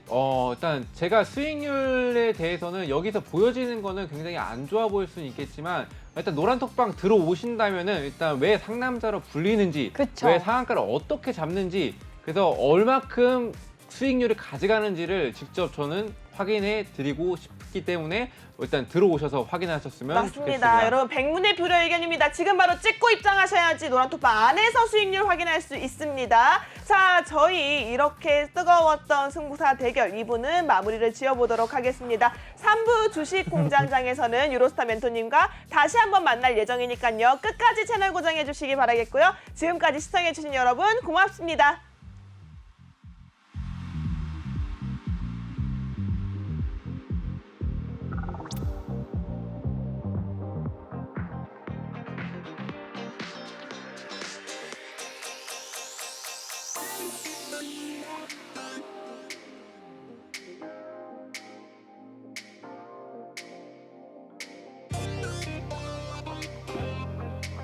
일단 제가 수익률에 대해서는 여기서 보여지는 거는 굉장히 안 좋아 보일 수는 있겠지만 일단 노란톡방 들어오신다면은 일단 왜 상남자로 불리는지, 그쵸. 왜 상한가를 어떻게 잡는지, 그래서 얼마큼 수익률을 가져가는지를 직접 저는 확인해 드리고 싶기 때문에 일단 들어오셔서 확인하셨으면 맞습니다. 좋겠습니다. 여러분 백문의 불여 의견입니다. 지금 바로 찍고 입장하셔야지 노란톡방 안에서 수익률 확인할 수 있습니다. 자, 저희 이렇게 뜨거웠던 승부사 대결 2부는 마무리를 지어보도록 하겠습니다. 3부 주식공장장에서는 유로스타 멘토님과 다시 한번 만날 예정이니까요. 끝까지 채널 고정해 주시기 바라겠고요. 지금까지 시청해 주신 여러분 고맙습니다. 네.